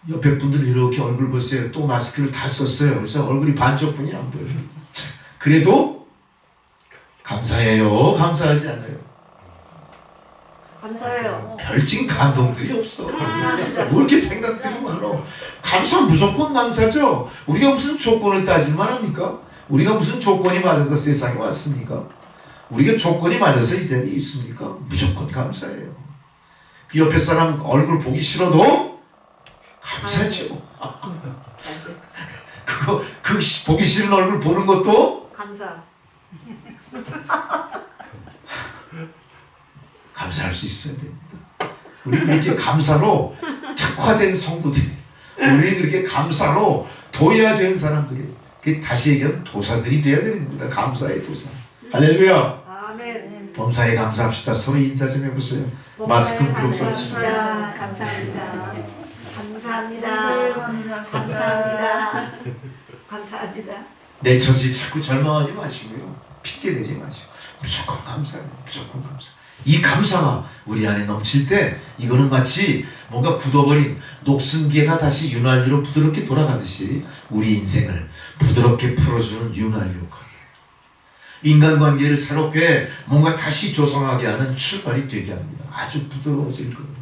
옆에 분들 이렇게 얼굴 보세요. 또 마스크를 다 썼어요. 그래서 얼굴이 반쪽뿐이 안 보여요. 그래도 감사해요? 감사하지 않아요? 감사해요. 별진 감동들이 없어. 감사합니다. 왜 이렇게 생각들이 많어? 감사 무조건 감사죠. 우리가 무슨 조건을 따질만 합니까? 우리가 무슨 조건이 맞아서 세상에 왔습니까? 우리가 조건이 맞아서 이 자리에 있습니까? 무조건 감사해요. 그 옆에 사람 얼굴 보기 싫어도 감사죠. 그거 그 보기 싫은 얼굴 보는 것도 감사. 감사할 수 있어야 됩니다. 우리는 이렇게 감사로 특화된 성도들이, 우리는 이렇게 감사로 도야된 사람들이, 다시 얘기하면 도사들이 되어야 됩니다. 감사의 도사. 할렐루야. 아멘. 범사에 감사합시다. 서로 인사 좀 해보세요. 마스크 비록 써주시면. 감사합니다. 감사합니다. 감사합니다. 감사합니다. 내 처지 자꾸 절망하지 마시고요. 핑계 대지 마시고 무조건 감사해요. 무조건 감사. 이 감사가 우리 안에 넘칠 때 이거는 마치 뭔가 굳어버린 녹슨 개가 다시 윤활유로 부드럽게 돌아가듯이 우리 인생을 부드럽게 풀어주는 윤활유 역할이에요. 인간관계를 새롭게 뭔가 다시 조성하게 하는 출발이 되게 합니다. 아주 부드러워질 거예요.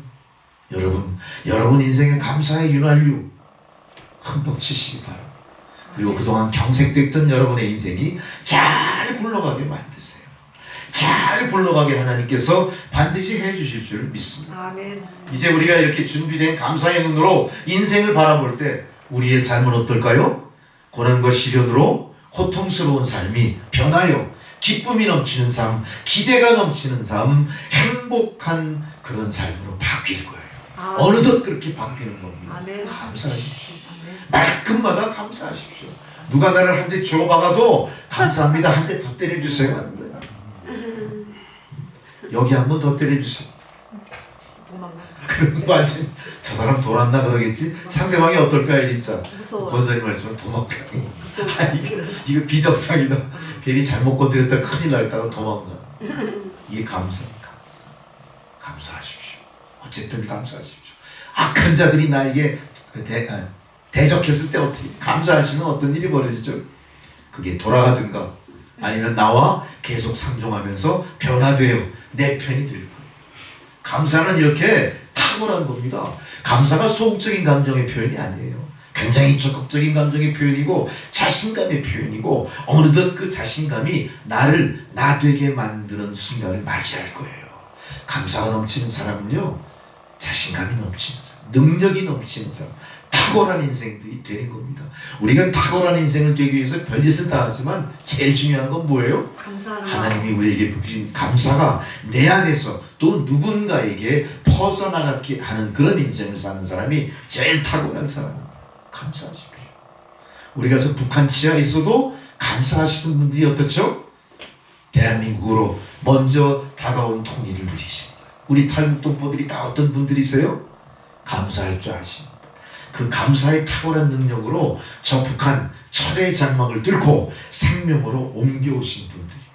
여러분 인생에 감사의 윤활유 흠뻑 치시기 바랍니다. 그리고 그동안 경색됐던 여러분의 인생이 잘 굴러가게 만드세요. 잘 굴러가게 하나님께서 반드시 해주실 줄 믿습니다. 아멘. 이제 우리가 이렇게 준비된 감사의 눈으로 인생을 바라볼 때 우리의 삶은 어떨까요? 고난과 시련으로 고통스러운 삶이 변하여 기쁨이 넘치는 삶, 기대가 넘치는 삶, 행복한 그런 삶으로 바뀔 거예요. 아멘. 어느덧 그렇게 바뀌는 겁니다. 아멘. 감사하십시오. 아멘. 말끝마다 감사하십시오. 누가 나를 한 대 주워박아도 감사합니다. 한 대 더 때려주세요. 하는 거예요. 여기 한 번 더 때려주세요. 도망가. 그런 거 아니지. 저 사람 돌았나 그러겠지. 상대방이 어떨까요 진짜. 무서워. 권사님 말씀은 도망가는 거. 아, 이거 비정상이다. 괜히 잘못 건드렸다 큰일 날다가 도망가. 이게 감사입니다. 감사하십시오. 어쨌든 감사하십시오. 악한 자들이 나에게 대적했을 때 어떻게 감사하시면 어떤 일이 벌어지죠? 그게 돌아가든가 아니면 나와 계속 상종하면서 변화되어 내 편이 될 거예요. 감사는 이렇게 탁월한 겁니다. 감사가 소극적인 감정의 표현이 아니에요. 굉장히 적극적인 감정의 표현이고 자신감의 표현이고 어느덧 그 자신감이 나를 나 되게 만드는 순간을 맞이할 거예요. 감사가 넘치는 사람은요, 자신감이 넘치는 사람, 능력이 넘치는 사람, 탁월한 인생들이 되는 겁니다. 우리가 탁월한 인생을 되기 위해서 별짓을 다 하지만 제일 중요한 건 뭐예요? 감사합니다. 하나님이 우리에게 주신 감사가 내 안에서 또 누군가에게 퍼져나가게 하는 그런 인생을 사는 사람이 제일 탁월한 사람입니다. 감사하십시오. 우리가 저 북한 치하에 있어도 감사하시는 분들이 어떻죠? 대한민국으로 먼저 다가온 통일을 누리신 거예요. 우리 탈북 동포들이 다 어떤 분들이세요? 감사할 줄 아십니다. 그 감사의 탁월한 능력으로 저 북한 철의 장막을 뚫고 생명으로 옮겨오신 분들이에요.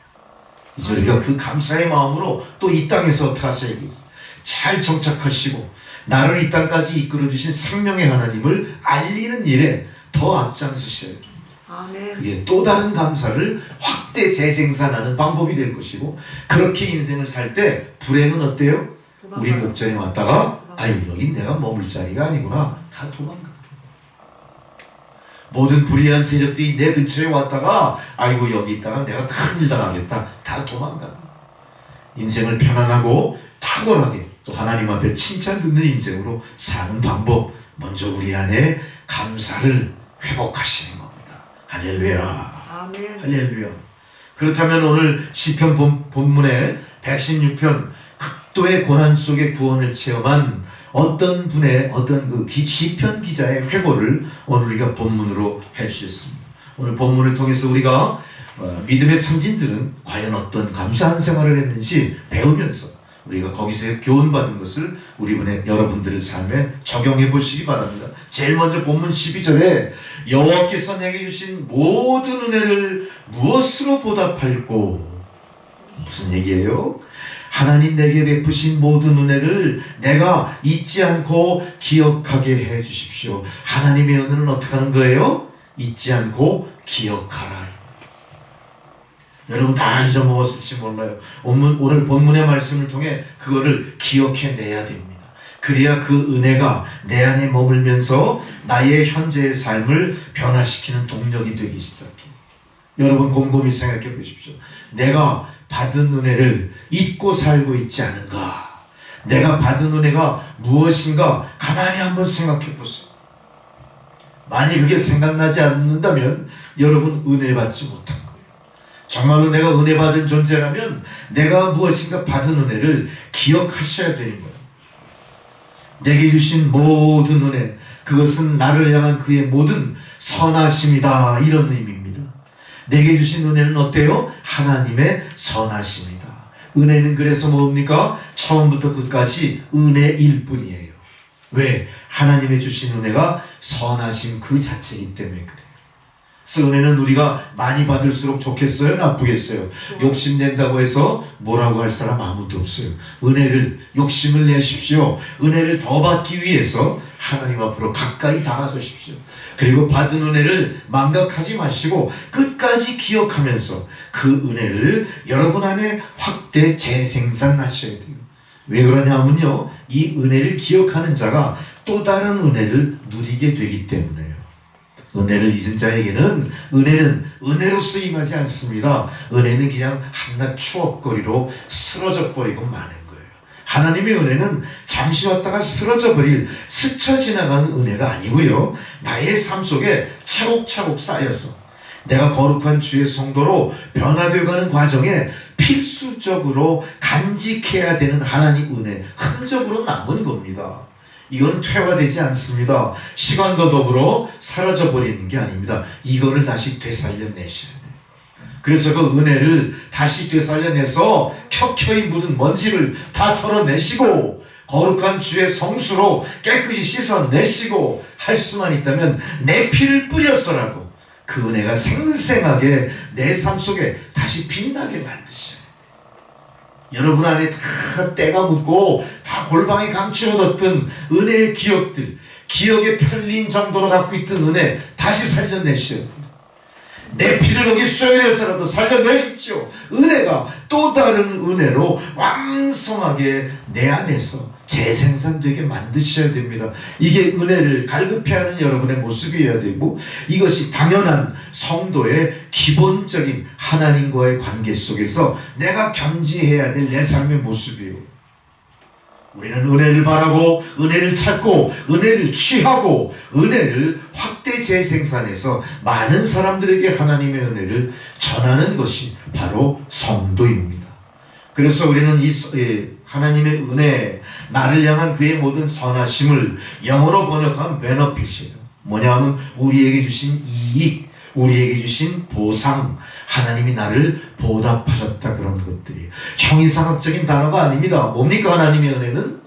이제 우리가 그 감사의 마음으로 또 이 땅에서 어떻게 하셔야겠어요? 잘 정착하시고 나를 이 땅까지 이끌어주신 생명의 하나님을 알리는 일에 더 앞장서셔야 됩니다. 아멘. 그게 또 다른 감사를 확대 재생산하는 방법이 될 것이고, 그렇게 인생을 살 때 불행은 어때요? 우리 목전에 왔다가 아유 여긴 내가 머물 자리가 아니구나 다 도망가. 모든 불의한 세력들이 내 근처에 왔다가 아이고 여기 있다가 내가 큰일 당하겠다 다 도망가. 인생을 편안하고 탁월하게 또 하나님 앞에 칭찬 듣는 인생으로 사는 방법, 먼저 우리 안에 감사를 회복하시는 겁니다. 할렐루야. 아멘. 할렐루야. 그렇다면 오늘 시편 본문의 116편 극도의 고난 속의 구원을 체험한 어떤 분의 어떤 그 시편 기자의 회고를 오늘 우리가 본문으로 해주셨습니다. 오늘 본문을 통해서 우리가 믿음의 선진들은 과연 어떤 감사한 생활을 했는지 배우면서 우리가 거기서 교훈받은 것을 여러분들의 삶에 적용해 보시기 바랍니다. 제일 먼저 본문 12절에 여호와께서 내게 주신 모든 은혜를 무엇으로 보답할꼬? 무슨 얘기예요? 하나님 내게 베푸신 모든 은혜를 내가 잊지 않고 기억하게 해 주십시오. 하나님의 은혜는 어떻게 하는 거예요? 잊지 않고 기억하라. 여러분 다 잊어먹었을지 몰라요. 오늘 본문의 말씀을 통해 그거를 기억해내야 됩니다. 그래야 그 은혜가 내 안에 머물면서 나의 현재의 삶을 변화시키는 동력이 되기 시작해요. 여러분 곰곰이 생각해 보십시오. 내가 받은 은혜를 잊고 살고 있지 않은가? 내가 받은 은혜가 무엇인가? 가만히 한번 생각해 보세요. 만약 그게 생각나지 않는다면 여러분 은혜 받지 못한 거예요. 정말로 내가 은혜 받은 존재라면 내가 무엇인가 받은 은혜를 기억하셔야 되는 거예요. 내게 주신 모든 은혜, 그것은 나를 향한 그의 모든 선하심이다, 이런 의미입니다. 내게 주신 은혜는 어때요? 하나님의 선하심이다. 은혜는 그래서 뭡니까? 처음부터 끝까지 은혜일 뿐이에요. 왜? 하나님의 주신 은혜가 선하심 그 자체이기 때문에 그래요. 그래서 은혜는 우리가 많이 받을수록 좋겠어요? 나쁘겠어요? 욕심낸다고 해서 뭐라고 할 사람 아무도 없어요. 욕심을 내십시오. 은혜를 더 받기 위해서 하나님 앞으로 가까이 다가서십시오. 그리고 받은 은혜를 망각하지 마시고 끝까지 기억하면서 그 은혜를 여러분 안에 확대 재생산하셔야 돼요. 왜 그러냐면요, 이 은혜를 기억하는 자가 또 다른 은혜를 누리게 되기 때문에요. 은혜를 잊은 자에게는 은혜는 은혜로 쓰임하지 않습니다. 은혜는 그냥 한낱 추억거리로 쓰러져 버리고 마는 거예요. 하나님의 은혜는 잠시 왔다가 쓰러져 버릴 스쳐 지나가는 은혜가 아니고요, 나의 삶 속에 차곡차곡 쌓여서 내가 거룩한 주의 성도로 변화되어가는 과정에 필수적으로 간직해야 되는 하나님 은혜, 흔적으로 남은 겁니다. 이건 퇴화되지 않습니다. 시간과 더불어 사라져버리는 게 아닙니다. 이거를 다시 되살려내셔야 돼요. 그래서 그 은혜를 다시 되살려내서 켜켜이 묻은 먼지를 다 털어내시고 거룩한 주의 성수로 깨끗이 씻어내시고 할 수만 있다면 내 피를 뿌려서라도 그 은혜가 생생하게 내 삶 속에 다시 빛나게 만드셔야 돼요. 여러분 안에 다 때가 묻고 다 골방에 감추어뒀던 은혜의 기억들, 기억에 편린 정도로 갖고 있던 은혜 다시 살려내셔야 돼요. 내 피를 거기 쏘여내서라도 살려내십시오. 은혜가 또 다른 은혜로 왕성하게 내 안에서 재생산되게 만드셔야 됩니다. 이게 은혜를 갈급해하는 여러분의 모습이어야 되고, 이것이 당연한 성도의 기본적인 하나님과의 관계 속에서 내가 견지해야 될 내 삶의 모습이에요. 우리는 은혜를 바라고 은혜를 찾고 은혜를 취하고 은혜를 확대 재생산해서 많은 사람들에게 하나님의 은혜를 전하는 것이 바로 성도입니다. 그래서 우리는 이 하나님의 은혜, 나를 향한 그의 모든 선하심을 영어로 번역하면 benefit이에요. 뭐냐면 우리에게 주신 이익, 우리에게 주신 보상, 하나님이 나를 보답하셨다, 그런 것들이에요. 형이상학적인 단어가 아닙니다. 뭡니까 하나님의 은혜는?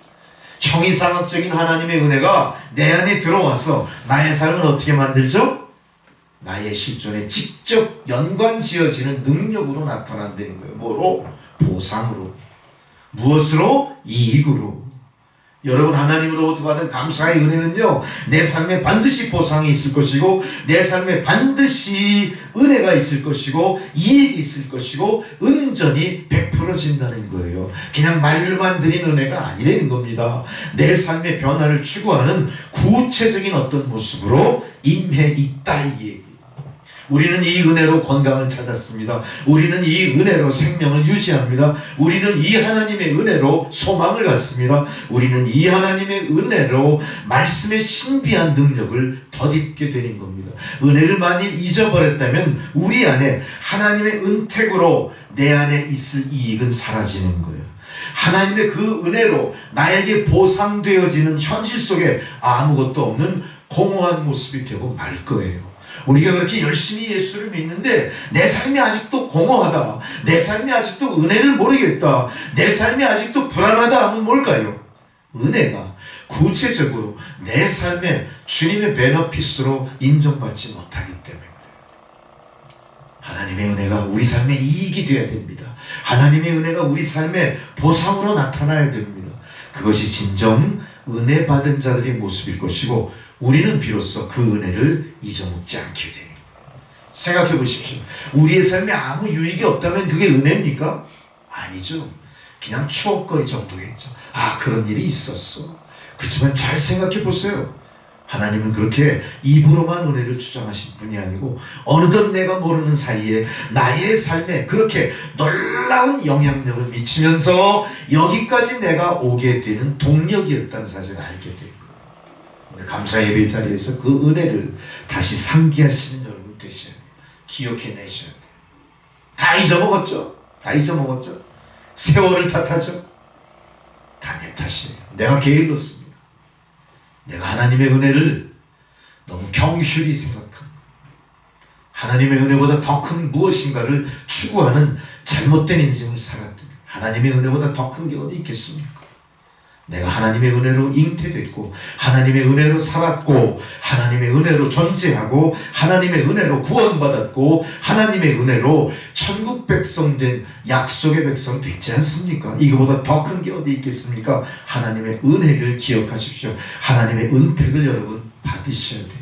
형이상학적인 하나님의 은혜가 내 안에 들어와서 나의 삶을 어떻게 만들죠? 나의 실존에 직접 연관지어지는 능력으로 나타난다는 거예요. 뭐로? 보상으로. 무엇으로? 이익으로. 여러분 하나님으로부터 받은 감사의 은혜는요, 내 삶에 반드시 보상이 있을 것이고 내 삶에 반드시 은혜가 있을 것이고 이익이 있을 것이고 온전히 베풀어진다는 거예요. 그냥 말로만 드린 은혜가 아니라는 겁니다. 내 삶의 변화를 추구하는 구체적인 어떤 모습으로 임해 있다, 이 얘기예요. 우리는 이 은혜로 건강을 찾았습니다. 우리는 이 은혜로 생명을 유지합니다. 우리는 이 하나님의 은혜로 소망을 갖습니다. 우리는 이 하나님의 은혜로 말씀의 신비한 능력을 덧입게 되는 겁니다. 은혜를 만일 잊어버렸다면 우리 안에 하나님의 은택으로 내 안에 있을 이익은 사라지는 거예요. 하나님의 그 은혜로 나에게 보상되어지는 현실 속에 아무것도 없는 공허한 모습이 되고 말 거예요. 우리가 그렇게 열심히 예수를 믿는데 내 삶이 아직도 공허하다, 내 삶이 아직도 은혜를 모르겠다, 내 삶이 아직도 불안하다 하면 뭘까요? 은혜가 구체적으로 내 삶에 주님의 베너핏으로 인정받지 못하기 때문에 하나님의 은혜가 우리 삶의 이익이 되어야 됩니다. 하나님의 은혜가 우리 삶의 보상으로 나타나야 됩니다. 그것이 진정 은혜 받은 자들의 모습일 것이고 우리는 비로소 그 은혜를 잊어먹지 않게 됩니다. 생각해 보십시오. 우리의 삶에 아무 유익이 없다면 그게 은혜입니까? 아니죠. 그냥 추억거리 정도겠죠. 아, 그런 일이 있었어. 그렇지만 잘 생각해 보세요. 하나님은 그렇게 입으로만 은혜를 주장하신 분이 아니고 어느덧 내가 모르는 사이에 나의 삶에 그렇게 놀라운 영향력을 미치면서 여기까지 내가 오게 되는 동력이었다는 사실을 알게 된 거예요. 오늘 감사 예배 자리에서 그 은혜를 다시 상기하시는 여러분 되셔야 돼요. 기억해내셔야 돼요. 다 잊어먹었죠? 다 잊어먹었죠? 세월을 탓하죠? 다 내 탓이에요. 내가 게을렀습니다. 내가 하나님의 은혜를 너무 경실히 생각하고 하나님의 은혜보다 더 큰 무엇인가를 추구하는 잘못된 인생을 살았더니 하나님의 은혜보다 더 큰 게 어디 있겠습니까? 내가 하나님의 은혜로 잉태됐고 하나님의 은혜로 살았고 하나님의 은혜로 존재하고 하나님의 은혜로 구원받았고 하나님의 은혜로 천국 백성 된 약속의 백성 됐지 않습니까? 이거보다 더 큰 게 어디 있겠습니까? 하나님의 은혜를 기억하십시오. 하나님의 은택을 여러분 받으셔야 됩니다.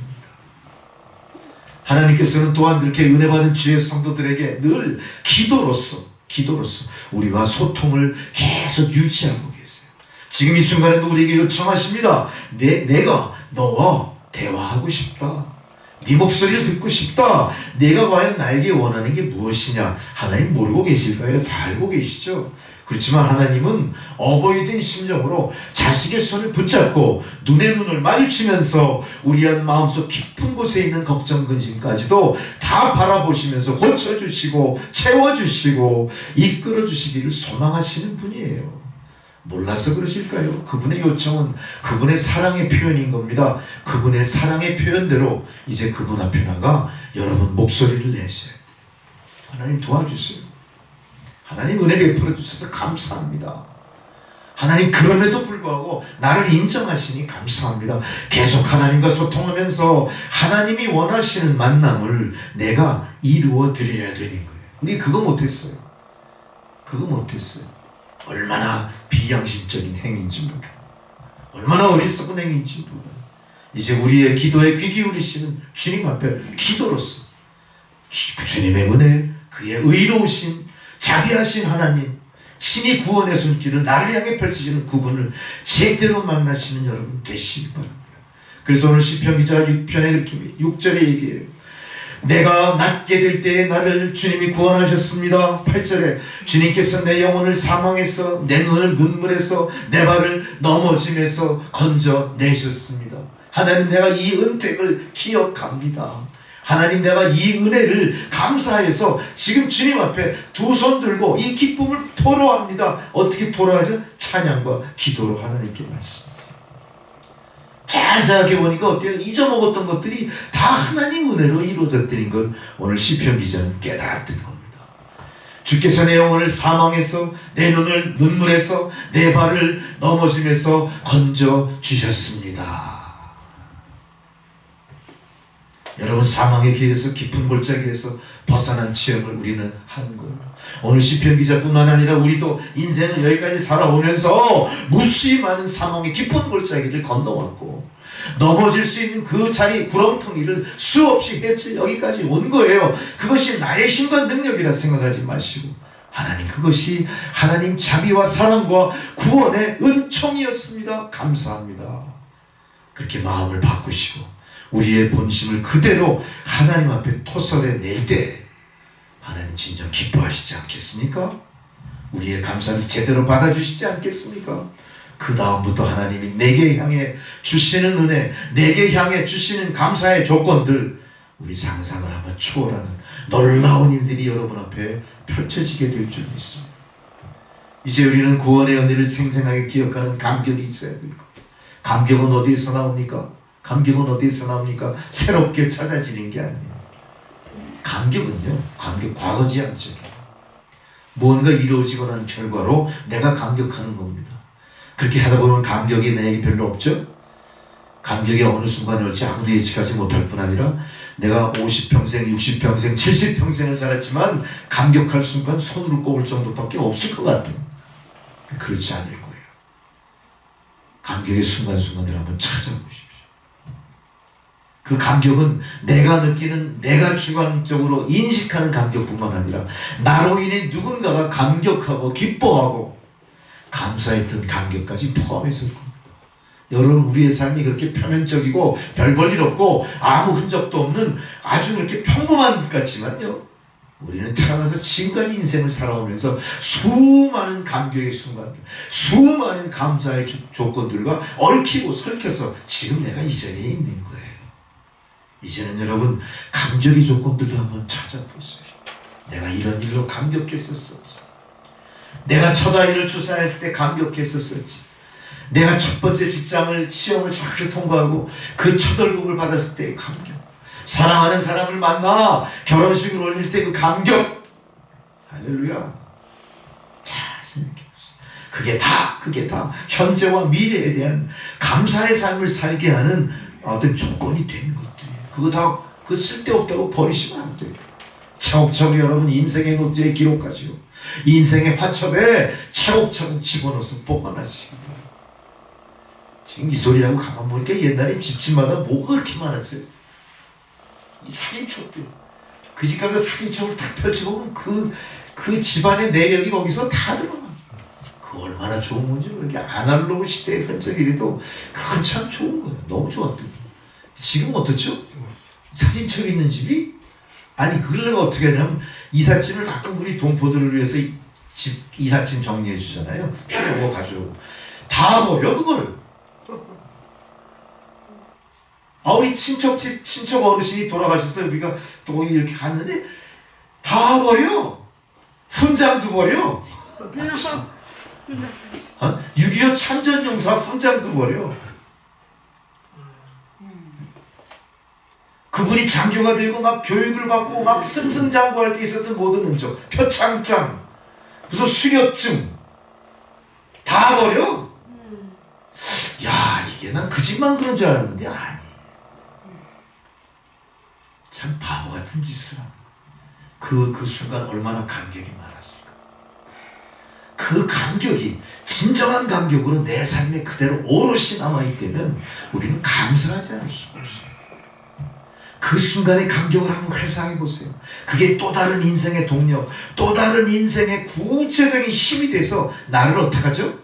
하나님께서는 또한 그렇게 은혜 받은 주의 성도들에게 늘 기도로서 우리와 소통을 계속 유지하고 계세요. 지금 이 순간에도 우리에게 요청하십니다. 내가 너와 대화하고 싶다. 네 목소리를 듣고 싶다. 내가 과연 나에게 원하는 게 무엇이냐? 하나님 모르고 계실까요? 다 알고 계시죠? 그렇지만 하나님은 어버이된 심령으로 자식의 손을 붙잡고 눈에 눈을 마주치면서 우리 한 마음속 깊은 곳에 있는 걱정 근심까지도 다 바라보시면서 고쳐주시고 채워주시고 이끌어주시기를 소망하시는 분이에요. 몰라서 그러실까요? 그분의 요청은 그분의 사랑의 표현인 겁니다. 그분의 사랑의 표현대로 이제 그분 앞에 나가 여러분 목소리를 내셔야 돼요. 하나님 도와주세요. 하나님 은혜 베풀어 주셔서 감사합니다. 하나님 그럼에도 불구하고 나를 인정하시니 감사합니다. 계속 하나님과 소통하면서 하나님이 원하시는 만남을 내가 이루어 드려야 되는 거예요. 우리 그거 못했어요. 얼마나 비양심적인 행위인지 몰라. 얼마나 어리석은 행위인지 몰라. 이제 우리의 기도에 귀 기울이시는 주님 앞에 기도로서 그 주님의 은혜, 그의 의로우신 자비하신 하나님, 신이 구원의 손길을 나를 향해 펼치시는 그분을 제대로 만나시는 여러분 되시기 바랍니다. 그래서 오늘 시편 기자 6편에 이렇게 6절에 얘기해요. 내가 낫게 될 때에 나를 주님이 구원하셨습니다. 8절에 주님께서 내 영혼을 사망에서 내 눈을 눈물에서 내 발을 넘어짐에서 건져내셨습니다. 하나님 내가 이 은택을 기억합니다. 하나님 내가 이 은혜를 감사해서 지금 주님 앞에 두 손 들고 이 기쁨을 토로합니다. 어떻게 토로하죠? 찬양과 기도로 하나님께 말씀드립니다. 잘 생각해보니까 어때요? 잊어먹었던 것들이 다 하나님 은혜로 이루어졌다는 걸 오늘 시편 기자는 깨달았던 겁니다. 주께서 내 영혼을 사망에서 내 눈을 눈물에서 내 발을 넘어짐에서 건져주셨습니다. 여러분 사망의 길에서 깊은 골짜기에서 벗어난 체험을 우리는 한 거예요. 오늘 시편 기자뿐만 아니라 우리도 인생을 여기까지 살아오면서 무수히 많은 사망의 깊은 골짜기를 건너왔고 넘어질 수 있는 그 자리 구렁텅이를 수없이 헤쳐 여기까지 온 거예요. 그것이 나의 힘과 능력이라 생각하지 마시고 하나님 그것이 하나님 자비와 사랑과 구원의 은총이었습니다. 감사합니다. 그렇게 마음을 바꾸시고 우리의 본심을 그대로 하나님 앞에 토설해 낼 때 하나님 진정 기뻐하시지 않겠습니까? 우리의 감사를 제대로 받아주시지 않겠습니까? 그 다음부터 하나님이 내게 향해 주시는 은혜, 내게 향해 주시는 감사의 조건들 우리 상상을 한번 초월하는 놀라운 일들이 여러분 앞에 펼쳐지게 될 줄 믿습니다. 이제 우리는 구원의 은혜를 생생하게 기억하는 감격이 있어야 될 겁니다. 감격은 어디에서 나옵니까? 감격은 어디서 나옵니까? 새롭게 찾아지는 게 아니에요. 감격은요, 감격 과거지 않죠. 무언가 이루어지고 난 결과로 내가 감격하는 겁니다. 그렇게 하다 보면 감격이 내게 별로 없죠. 감격이 어느 순간에 올지 아무도 예측하지 못할 뿐 아니라 내가 50평생, 60평생, 70평생을 살았지만 감격할 순간 손으로 꼽을 정도밖에 없을 것 같아요. 그렇지 않을 거예요. 감격의 순간순간을 한번 찾아보십시오. 그 감격은 내가 느끼는, 내가 주관적으로 인식하는 감격뿐만 아니라 나로 인해 누군가가 감격하고 기뻐하고 감사했던 감격까지 포함해서 올 겁니다. 여러분, 우리의 삶이 그렇게 표면적이고 별 볼 일 없고 아무 흔적도 없는 아주 그렇게 평범한 것 같지만요, 우리는 태어나서 지금까지 인생을 살아오면서 수많은 감격의 순간들, 수많은 감사의 조건들과 얽히고 설켜서 지금 내가 이 자리에 있는 거예요. 이제는 여러분, 감격의 조건들도 한번 찾아보세요. 내가 이런 일로 감격했었었지. 내가 첫 아이를 출산했을 때 감격했었었지. 내가 첫 번째 시험을 잘 통과하고 그 첫 월급을 받았을 때의 감격. 사랑하는 사람을 만나 결혼식을 올릴 때 그 감격. 할렐루야. 잘 생각해보세요. 그게 다 현재와 미래에 대한 감사의 삶을 살게 하는 어떤 조건이 되는 것들이에요. 그거 다 그 쓸데없다고 버리시면 안 돼요. 차곡차곡 여러분 인생의 노트에 기록하시고 인생의 화첩에 차곡차곡 집어넣어서 보관하시고. 지금 이 소리하고 가만 보니까 옛날에 집집마다 뭐가 그렇게 많았어요. 이 사진첩들. 그 집 가서 사진첩을 딱 펼쳐보면 그 집안의 내력이 거기서 다 들어가. 그 얼마나 좋은 건지 모르게 아날로그 시대의 흔적이라도 그건 참 좋은 거예요. 너무 좋았던. 지금 어떻죠? 사진첩이 있는 집이? 아니, 그걸 내가 어떻게 하냐면 이삿짐을 가끔 우리 동포들을 위해서 집 이삿짐 정리해 주잖아요. 필요한 거 가져오고. 다 버려 그거를. 우리 친척 어르신이 돌아가셨어요. 우리가 또 이렇게 갔는데 다 버려. 훈장도 버려. 6.25 참전용사 훈장도 버려. 그분이 장교가 되고 막 교육을 받고 막 승승장구할 때 있었던 모든 흔적, 표창장, 무슨 수료증 다 버려. 야, 이게 난 그 집만 그런 줄 알았는데 아니. 참 바보 같은 짓을 하는 거야. 그 순간 얼마나 감격이 많았을까. 그 감격이 진정한 감격으로 내 삶에 그대로 오롯이 남아있다면 우리는 감사하지 않을 수가 없어요. 그 순간의 감격을 한번 회상해보세요. 그게 또 다른 인생의 동력, 또 다른 인생의 구체적인 힘이 돼서 나를 어떻게 하죠?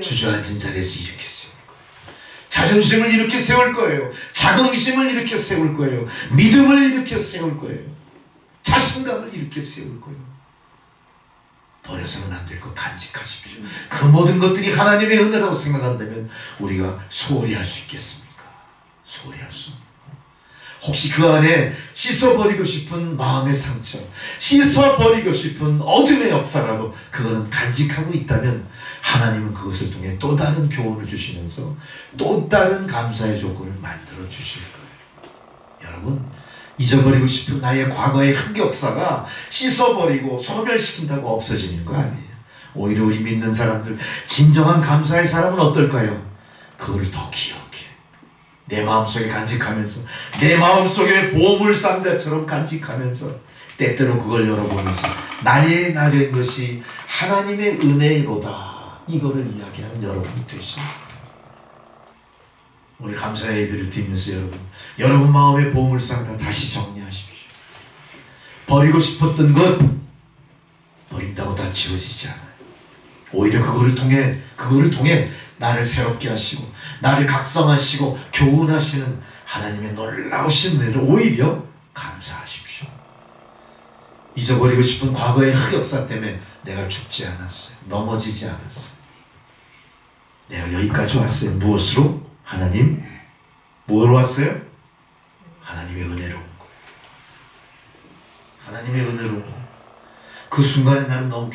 주저앉은 자리에서 일으켜 세울 거예요. 자존심을 일으켜 세울 거예요. 자긍심을 일으켜 세울 거예요. 믿음을 일으켜 세울 거예요. 자신감을 일으켜 세울 거예요. 버려서는 안 될 것 간직하십시오. 그 모든 것들이 하나님의 은혜라고 생각한다면 우리가 소홀히 할 수 있겠습니까? 소홀히 할 수 없습니다. 혹시 그 안에 씻어버리고 싶은 마음의 상처, 씻어버리고 싶은 어둠의 역사라도 그거는 간직하고 있다면 하나님은 그것을 통해 또 다른 교훈을 주시면서 또 다른 감사의 조건을 만들어 주실 거예요. 여러분, 잊어버리고 싶은 나의 과거의 흑역사가 씻어버리고 소멸시킨다고 없어지는 거 아니에요. 오히려 우리 믿는 사람들, 진정한 감사의 사람은 어떨까요? 그걸 더 기억해. 내 마음속에 간직하면서, 내 마음속에 보물상자처럼 간직하면서 때때로 그걸 열어보면서 나의 나된 것이 하나님의 은혜로다, 이거를 이야기하는 여러분이 되십니다. 오늘 감사의 예배를 드리면서 여러분 마음의 보물상 다 다시 정리하십시오. 버리고 싶었던 것 버린다고 다 지워지지 않아요. 오히려 그거를 통해 나를 새롭게 하시고 나를 각성하시고 교훈하시는 하나님의 놀라우신 은혜를 오히려 감사하십시오. 잊어버리고 싶은 과거의 흑역사 때문에 내가 죽지 않았어요. 넘어지지 않았어요. 내가 여기까지 왔어요. 무엇으로? 하나님, 뭐로 왔어요? 하나님의 은혜로 온 거예요. 하나님의 은혜로 온 거예요. 그 순간에 나는 너무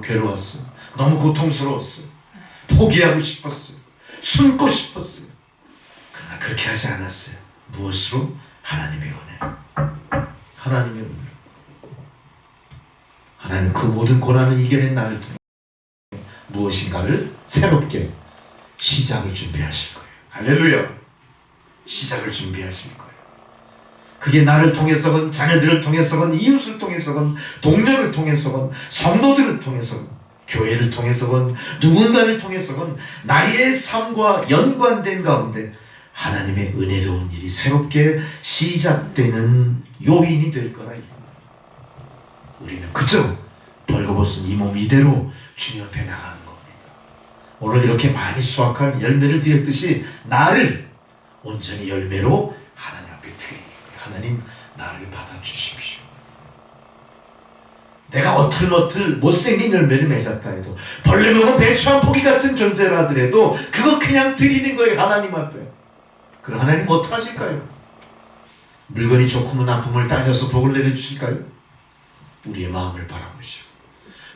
괴로웠어요. 너무 고통스러웠어요. 포기하고 싶었어요. 숨고 싶었어요. 그러나 그러나 그렇게 하지 않았어요. 무엇으로? 하나님의 은혜. 하나님의 은혜. 하나님 그 모든 고난을 이겨낸 나를 통해 무엇인가를 새롭게 시작을 준비하실 거예요. 할렐루야. 시작을 준비하실 거예요. 그게 나를 통해서건 자녀들을 통해서건 이웃을 통해서건 동료를 통해서건 성도들을 통해서건 교회를 통해서건 누군가를 통해서건 나의 삶과 연관된 가운데 하나님의 은혜로운 일이 새롭게 시작되는 요인이 될 거라. 우리는 그저 벌거벗은 이 몸 이대로 주님 앞에 나가는 겁니다. 오늘 이렇게 많이 수확한 열매를 드렸듯이 나를 온전히 열매로 하나님 앞에 드리는 거예요. 하나님 나를 받아주십시오. 내가 어틀어틀 못생긴 열매를 맺었다 해도 벌레 먹은 배추 한 포기 같은 존재라 하더라도 그거 그냥 드리는 거예요. 하나님 앞에. 그럼 하나님 어떡하실까요? 물건이 좋으면 아픔을 따져서 복을 내려주실까요? 우리의 마음을 바라보시고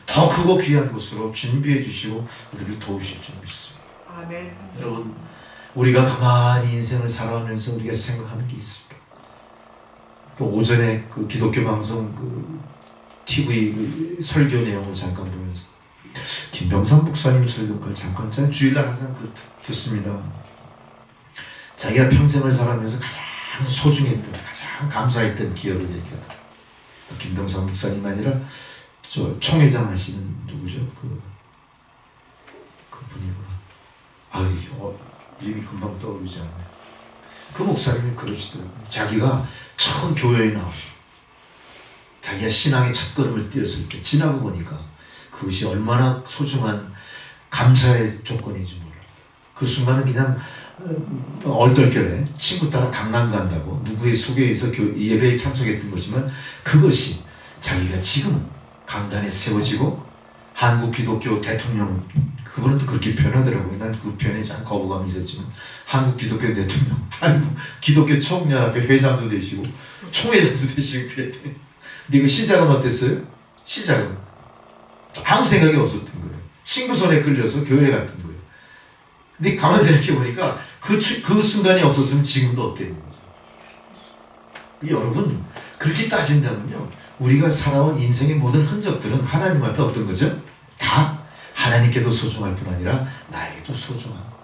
더 크고 귀한 곳으로 준비해 주시고 우리를 도우실 줄 믿습니다. 아멘. 여러분, 우리가 가만히 인생을 살아가면서 우리가 생각하는 게 있습니다. 그 오전에 그 기독교 방송 그 TV 설교 내용을 잠깐 보면서 김병삼 목사님 설교를 잠깐 저는 주일날 항상 듣습니다. 자기가 평생을 살아가면서 가장 소중했던, 가장 감사했던 기억을 얘기하더라고요. 김병삼 목사님 아니라 저 총회장 하시는 누구죠? 그분이구나. 이름이 금방 떠오르지 않아요. 그 목사님이 그러시더라고요. 자기가 처음 교회에 나와서 자기가 신앙의 첫걸음을 띄었을 때 지나고 보니까 그것이 얼마나 소중한 감사의 조건인지 몰라요. 그 순간은 그냥 얼떨결에 친구 따라 강남 간다고 누구의 소개에서 예배에 참석했던 거지만 그것이 자기가 지금 강단에 세워지고 한국 기독교 대통령, 그분은 또 그렇게 표현하더라고요. 난 그 표현에 참 거부감이 있었지만 한국 기독교 대통령, 한국 기독교 총연합회 회장도 되시고 총회장도 되시고 그랬더니 근데 그 시작은 어땠어요? 시작은 아무 생각이 없었던 거예요. 친구 손에 끌려서 교회 갔던 거예요. 근데 가만히 생각해 보니까 그 순간이 없었으면 지금도 없다는 거죠. 여러분, 그렇게 따진다면요, 우리가 살아온 인생의 모든 흔적들은 하나님 앞에 어떤 거죠? 다 하나님께도 소중할 뿐 아니라 나에게도 소중한 거예요.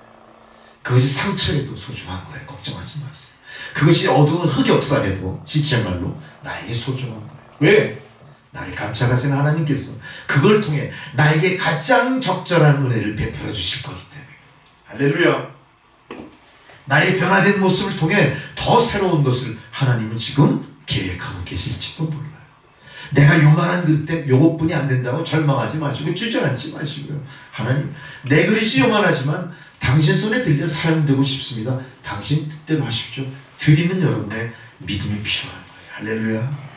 그것이 상처에도 소중한 거예요. 걱정하지 마세요. 그것이 어두운 흑역사에도 지체말로 나에게 소중한 거예요. 왜? 나를 감찰하시는 하나님께서 그걸 통해 나에게 가장 적절한 은혜를 베풀어 주실 거기 때문에. 할렐루야. 나의 변화된 모습을 통해 더 새로운 것을 하나님은 지금 계획하고 계실지도 몰라요. 내가 요만한 그릇 때문에 요것뿐이 안 된다고 절망하지 마시고 주저앉지 마시고요. 하나님, 내 그릇이 요만하지만 당신 손에 들려 사용되고 싶습니다. 당신 뜻대로 하십시오. 드리는 여러분의 믿음이 필요한 거예요. 할렐루야.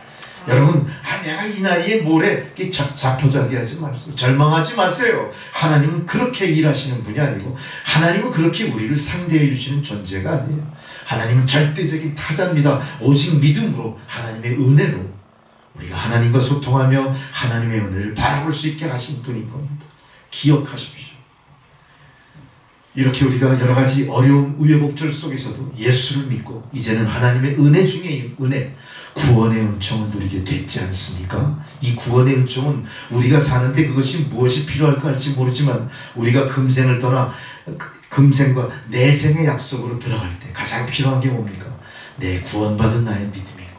여러분, 내가 이 나이에 뭐래 자포자기하지 마세요. 절망하지 마세요. 하나님은 그렇게 일하시는 분이 아니고 하나님은 그렇게 우리를 상대해 주시는 존재가 아니에요. 하나님은 절대적인 타자입니다. 오직 믿음으로 하나님의 은혜로 우리가 하나님과 소통하며 하나님의 은혜를 바라볼 수 있게 하신 분인 겁니다. 기억하십시오. 이렇게 우리가 여러 가지 어려움, 우여곡절 속에서도 예수를 믿고 이제는 하나님의 은혜 중에 은혜, 구원의 은총을 누리게 됐지 않습니까? 이 구원의 은총은 우리가 사는데 그것이 무엇이 필요할까 할지 모르지만 우리가 금생을 떠나 금생과 내생의 약속으로 들어갈 때 가장 필요한 게 뭡니까? 내 구원받은 나의 믿음인 거예요.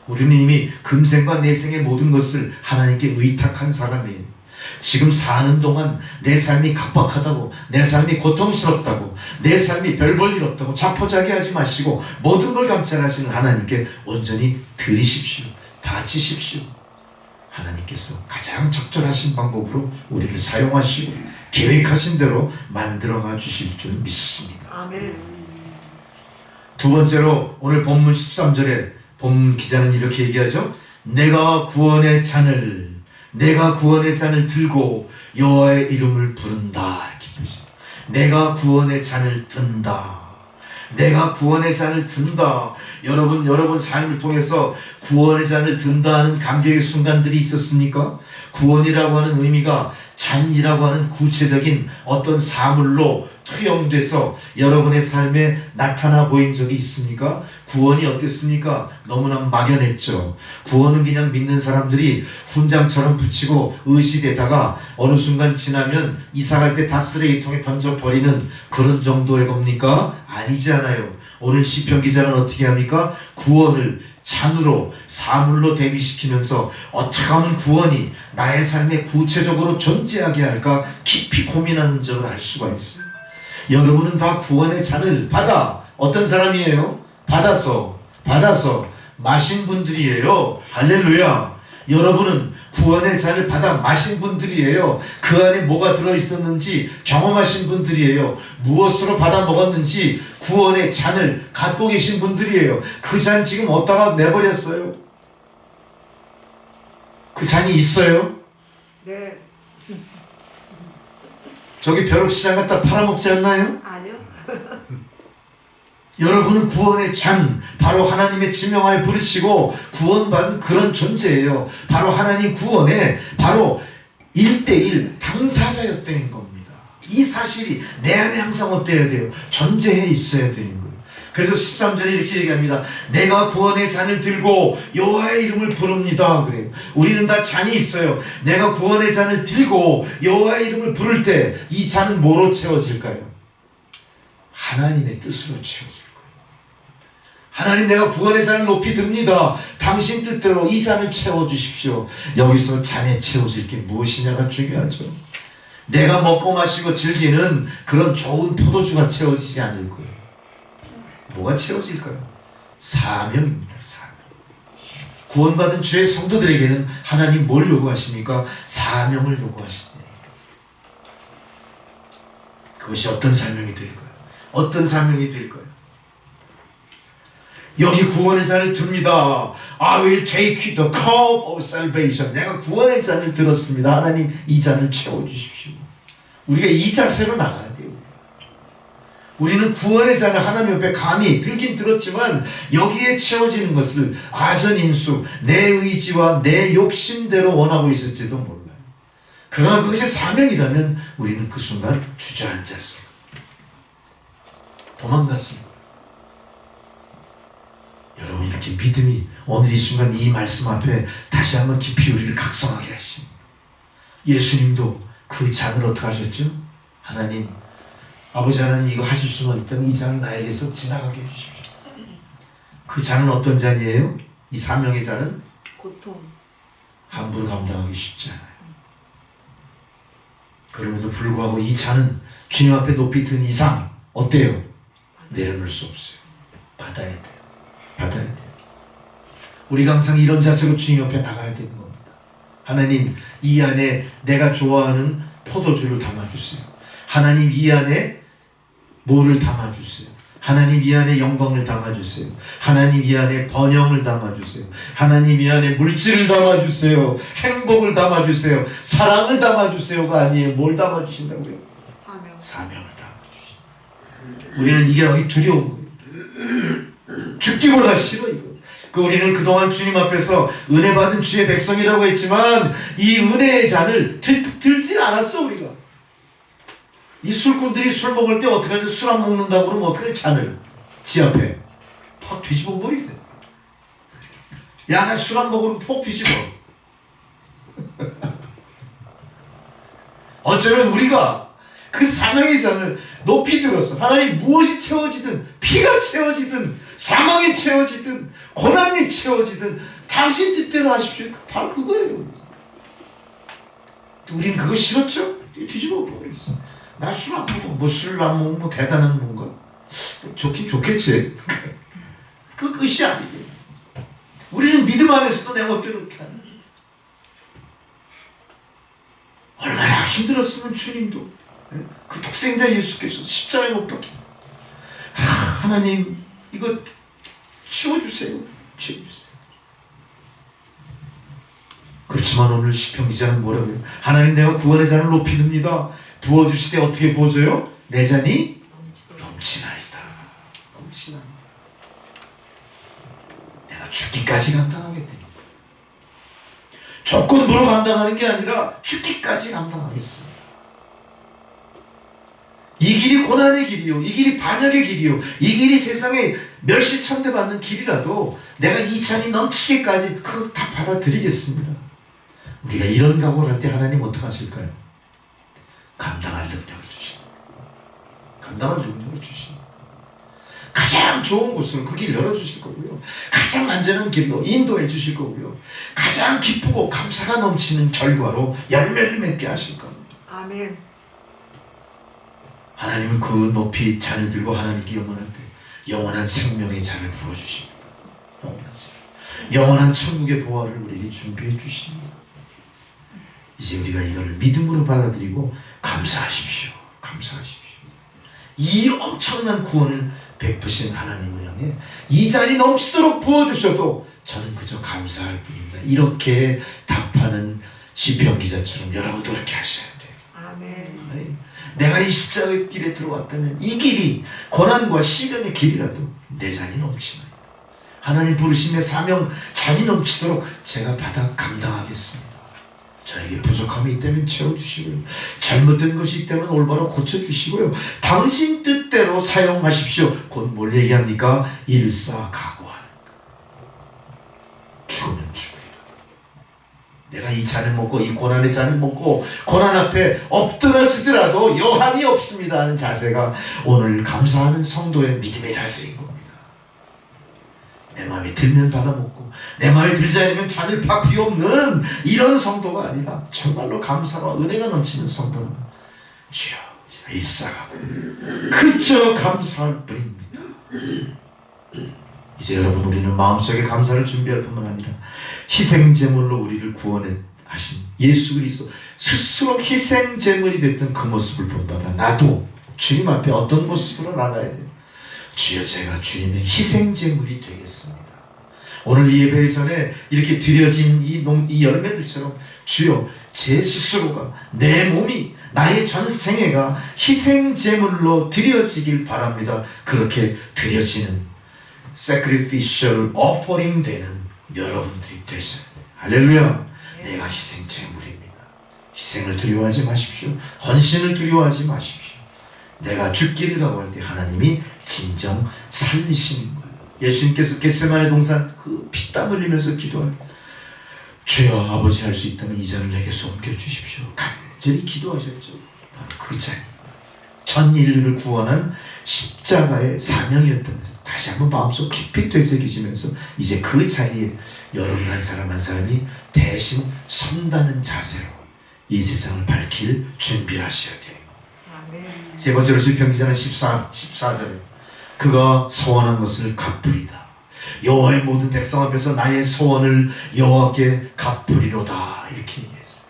우리는 이미 금생과 내생의 모든 것을 하나님께 의탁한 사람이에요. 지금 사는 동안 내 삶이 각박하다고, 내 삶이 고통스럽다고, 내 삶이 별 볼 일 없다고 자포자기하지 마시고 모든 걸 감찰하시는 하나님께 온전히 드리십시오. 바치십시오. 하나님께서 가장 적절하신 방법으로 우리를 사용하시고 계획하신 대로 만들어가 주실 줄 믿습니다. 아멘. 두 번째로 오늘 본문 13절에 본문 기자는 이렇게 얘기하죠. 내가 구원의 잔을 들고 여호와의 이름을 부른다. 이렇게 보시죠. 내가 구원의 잔을 든다. 내가 구원의 잔을 든다. 여러분 삶을 통해서 구원의 잔을 든다 하는 감격의 순간들이 있었습니까? 구원이라고 하는 의미가 잔이라고 하는 구체적인 어떤 사물로 투영돼서 여러분의 삶에 나타나 보인 적이 있습니까? 구원이 어땠습니까? 너무나 막연했죠. 구원은 그냥 믿는 사람들이 훈장처럼 붙이고 의시되다가 어느 순간 지나면 이사갈 때 다 쓰레기통에 던져버리는 그런 정도의 겁니까? 아니지 않아요. 오늘 시편 기자는 어떻게 합니까? 구원을 잔으로 사물로 대비시키면서 어떻게 하면 구원이 나의 삶에 구체적으로 존재하게 할까 깊이 고민하는 점을 알 수가 있어요. 여러분은 다 구원의 잔을 받아 어떤 사람이에요? 받아서 마신 분들이에요. 할렐루야. 여러분은 구원의 잔을 받아 마신 분들이에요. 그 안에 뭐가 들어있었는지 경험하신 분들이에요. 무엇으로 받아 먹었는지 구원의 잔을 갖고 계신 분들이에요. 그 잔 지금 어디다가 내버렸어요? 그 잔이 있어요? 네. 저기 벼룩시장 갖다 팔아먹지 않나요? 아니요. 여러분은 구원의 잔, 바로 하나님의 지명하에 부르시고 구원받은 그런 존재예요. 바로 하나님 구원에 바로 1:1 당사자였다는 겁니다. 이 사실이 내 안에 항상 어때야 돼요? 존재해 있어야 되는 거예요. 그래서 13절에 이렇게 얘기합니다. 내가 구원의 잔을 들고 여호와의 이름을 부릅니다. 그래요. 우리는 다 잔이 있어요. 내가 구원의 잔을 들고 여호와의 이름을 부를 때 이 잔은 뭐로 채워질까요? 하나님의 뜻으로 채워질 거예요. 하나님, 내가 구원의 잔을 높이 듭니다. 당신 뜻대로 이 잔을 채워주십시오. 여기서 잔에 채워질 게 무엇이냐가 중요하죠. 내가 먹고 마시고 즐기는 그런 좋은 포도주가 채워지지 않을 거예요. 뭐가 채워질까요? 사명입니다. 사명. 구원받은 주의 성도들에게는 하나님 뭘 요구하십니까? 사명을 요구하시네요. 그것이 어떤 사명이 될까요? 어떤 사명이 될까요? 여기 구원의 잔을 듭니다. I will take the cup of salvation. 내가 구원의 잔을 들었습니다. 하나님, 이 잔을 채워주십시오. 우리가 이 자세로 나가야 돼요. 우리는 구원의 잔을 하나님 옆에 감히 들긴 들었지만 여기에 채워지는 것을 아전인수, 내 의지와 내 욕심대로 원하고 있을지도 몰라요. 그러나 그것이 사명이라면 우리는 그 순간 주저앉았어요. 도망갔습니다. 여러분, 이렇게 믿음이 오늘 이 순간 이 말씀 앞에 다시 한번 깊이 우리를 각성하게 하십니다. 예수님도 그 잔을 어떻게 하셨죠? 하나님, 아버지 하나님, 이거 하실 수만 있다면 이 잔을 나에게서 지나가게 해주십시오. 그 잔은 어떤 잔이에요? 이 사명의 잔은 고통. 함부로 감당하기 쉽지 않아요. 그럼에도 불구하고 이 잔은 주님 앞에 높이 든 이상 어때요? 내려놓을 수 없어요. 받아야 돼요. 받아야 돼요. 우리가 항상 이런 자세로 주님 옆에 나가야 되는 겁니다. 하나님, 이 안에 내가 좋아하는 포도주를 담아주세요. 하나님, 이 안에 뭐를 담아주세요. 하나님, 이 안에 영광을 담아주세요. 하나님, 이 안에 번영을 담아주세요. 하나님, 이 안에 물질을 담아주세요. 행복을 담아주세요. 사랑을 담아주세요가 아니에요. 뭘 담아주신다고요? 사명. 사명을 담아주신다. 우리는 이게 두려운 거예요. 죽기보다 싫어 이거. 우리는 그동안 주님 앞에서 은혜 받은 주의 백성이라고 했지만 이 은혜의 잔을 들지 않았어. 우리가 이 술꾼들이 술 먹을 때 어떻게 하지? 술 안 먹는다고 그러면 어떻게 잔을 지 앞에 팍 뒤집어 버리세. 야, 나 술 안 먹으면 폭 뒤집어. 어쩌면 우리가 그 사명의 잔을 높이 들었어. 하나님, 무엇이 채워지든, 피가 채워지든, 사망이 채워지든, 고난이 채워지든 당신 뜻대로 하십시오. 바로 그거예요. 우린 그거 싫었죠? 뒤집어 버렸어. 나 술 안 먹어. 뭐 술 안 먹으면 뭐 대단한 건가? 좋긴 좋겠지. 그 끝이 아니에요. 우리는 믿음 안에서도 내 멋대로 이렇게 하는. 얼마나 힘들었으면 주님도 그 독생자 예수께서 십자가에 못 박힌 하나님, 이거 치워주세요. 치워주세요. 그렇지만 오늘 시편 기자는 뭐라고 해요? 하나님, 내가 구원의 잔을 높이 듭니다. 부어주실 때 어떻게 부어줘요? 내 잔이 넘치나이다. 넘치나이다. 내가 죽기까지 감당하겠다. 조건부로 감당하는 게 아니라 죽기까지 감당하겠습니다. 이 길이 고난의 길이요, 이 길이 반역의 길이요, 이 길이 세상에 멸시천대받는 길이라도 내가 이 찬이 넘치게까지 그거 다 받아들이겠습니다. 우리가 이런 각오를 할 때 하나님 어떡하실까요? 감당할 능력을 주십니다. 감당할 능력을 주십니다. 가장 좋은 곳으로 그 길 열어주실 거고요. 가장 안전한 길로 인도해 주실 거고요. 가장 기쁘고 감사가 넘치는 결과로 열매를 맺게 하실 겁니다. 아멘. 하나님은 그 높이 잔을 들고 하나님께 영원할 때 영원한 생명의 잔을 부어주십니다. 영원한 생명, 영원한 천국의 보화를 우리에게 준비해 주십니다. 이제 우리가 이걸 믿음으로 받아들이고 감사하십시오. 감사하십시오. 이 엄청난 구원을 베푸신 하나님을 향해 이 잔이 넘치도록 부어주셔도 저는 그저 감사할 뿐입니다. 이렇게 답하는 시편 기자처럼 여러분도 그렇게 하셔야 돼요. 아멘. 하나님, 내가 이 십자가의 길에 들어왔다면 이 길이 고난과 시련의 길이라도 내 잔이 넘치나이다. 하나님 부르심의 사명 잔이 넘치도록 제가 받아 감당하겠습니다. 저에게 부족함이 있다면 채워주시고요. 잘못된 것이 있다면 올바로 고쳐주시고요. 당신 뜻대로 사용하십시오. 곧 뭘 얘기합니까? 일사각오하는 것. 죽으면 죽으리라. 내가 이 잔을 먹고 이 고난의 잔을 먹고 고난 앞에 엎드러지더라도 여함이 없습니다 하는 자세가 오늘 감사하는 성도의 믿음의 자세인 겁니다. 내 마음에 들면 받아먹고 내 마음에 들지 않으면 잔을 팍 비없는 이런 성도가 아니라 정말로 감사와 은혜가 넘치는 성도는 주여 제가 일사가고 그저 감사할 뿐입니다. 이제 여러분 우리는 마음속에 감사를 준비할 뿐만 아니라 희생제물로 우리를 구원해 하신 예수 그리스도 스스로 희생제물이 됐던 그 모습을 본받아 나도 주님 앞에 어떤 모습으로 나가야 돼요? 주여 제가 주님의 희생제물이 되겠습니다. 오늘 이 예배 전에 이렇게 드려진 이 열매들처럼 주여 제 스스로가 내 몸이 나의 전생애가 희생제물로 드려지길 바랍니다. 그렇게 드려지는 sacrificial offering 되는 여러분들이 되셔야 돼요. 할렐루야. 내가 희생제물입니다. 희생을 두려워하지 마십시오. 헌신을 두려워하지 마십시오. 내가 죽기를 각오할 때 하나님이 진정 살리시는 거예요. 예수님께서 겟세마네 동산 그 피땀 흘리면서 기도할 주여 아버지 할 수 있다면 이 잔을 내게서 옮겨주십시오. 간절히 기도하셨죠. 바로 그 잔이 전 인류를 구원한 십자가의 사명이었던 거죠. 다시 한번 마음속 깊이 되새기시면서 이제 그 자리에 여러분 한 사람 한 사람이 대신 선다는 자세로 이 세상을 밝힐 준비를 하셔야 돼요. 아멘. 세 번째로 시편 기자는 14절에 그가 소원한 것을 갚으리다. 여호와의 모든 백성 앞에서 나의 소원을 여호와께 갚으리로다. 이렇게 얘기했어요.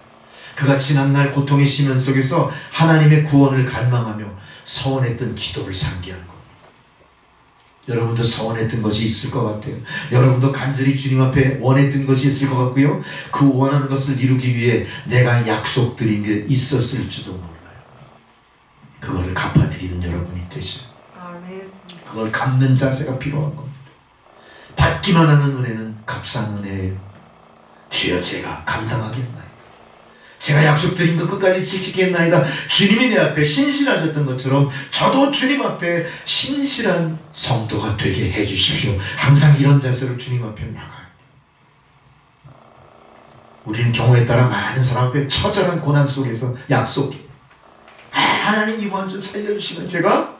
그가 지난날 고통의 시면 속에서 하나님의 구원을 갈망하며 소원했던 기도를 상기한 겁니다. 여러분도 소원했던 것이 있을 것 같아요. 여러분도 간절히 주님 앞에 원했던 것이 있을 것 같고요. 그 원하는 것을 이루기 위해 내가 약속드린 게 있었을지도 몰라요. 그거를 갚아드리는 여러분이 되셔요. 아멘. 그걸 갚는 자세가 필요한 겁니다. 받기만 하는 은혜는 값싼 은혜예요. 주여 제가 감당하겠나이다. 제가 약속드린 것 끝까지 지키겠나이다. 주님이 내 앞에 신실하셨던 것처럼 저도 주님 앞에 신실한 성도가 되게 해주십시오. 항상 이런 자세로 주님 앞에 나가요. 우리는 경우에 따라 많은 사람 앞에 처절한 고난 속에서 약속해. 하나님 이번 좀 살려주시면 제가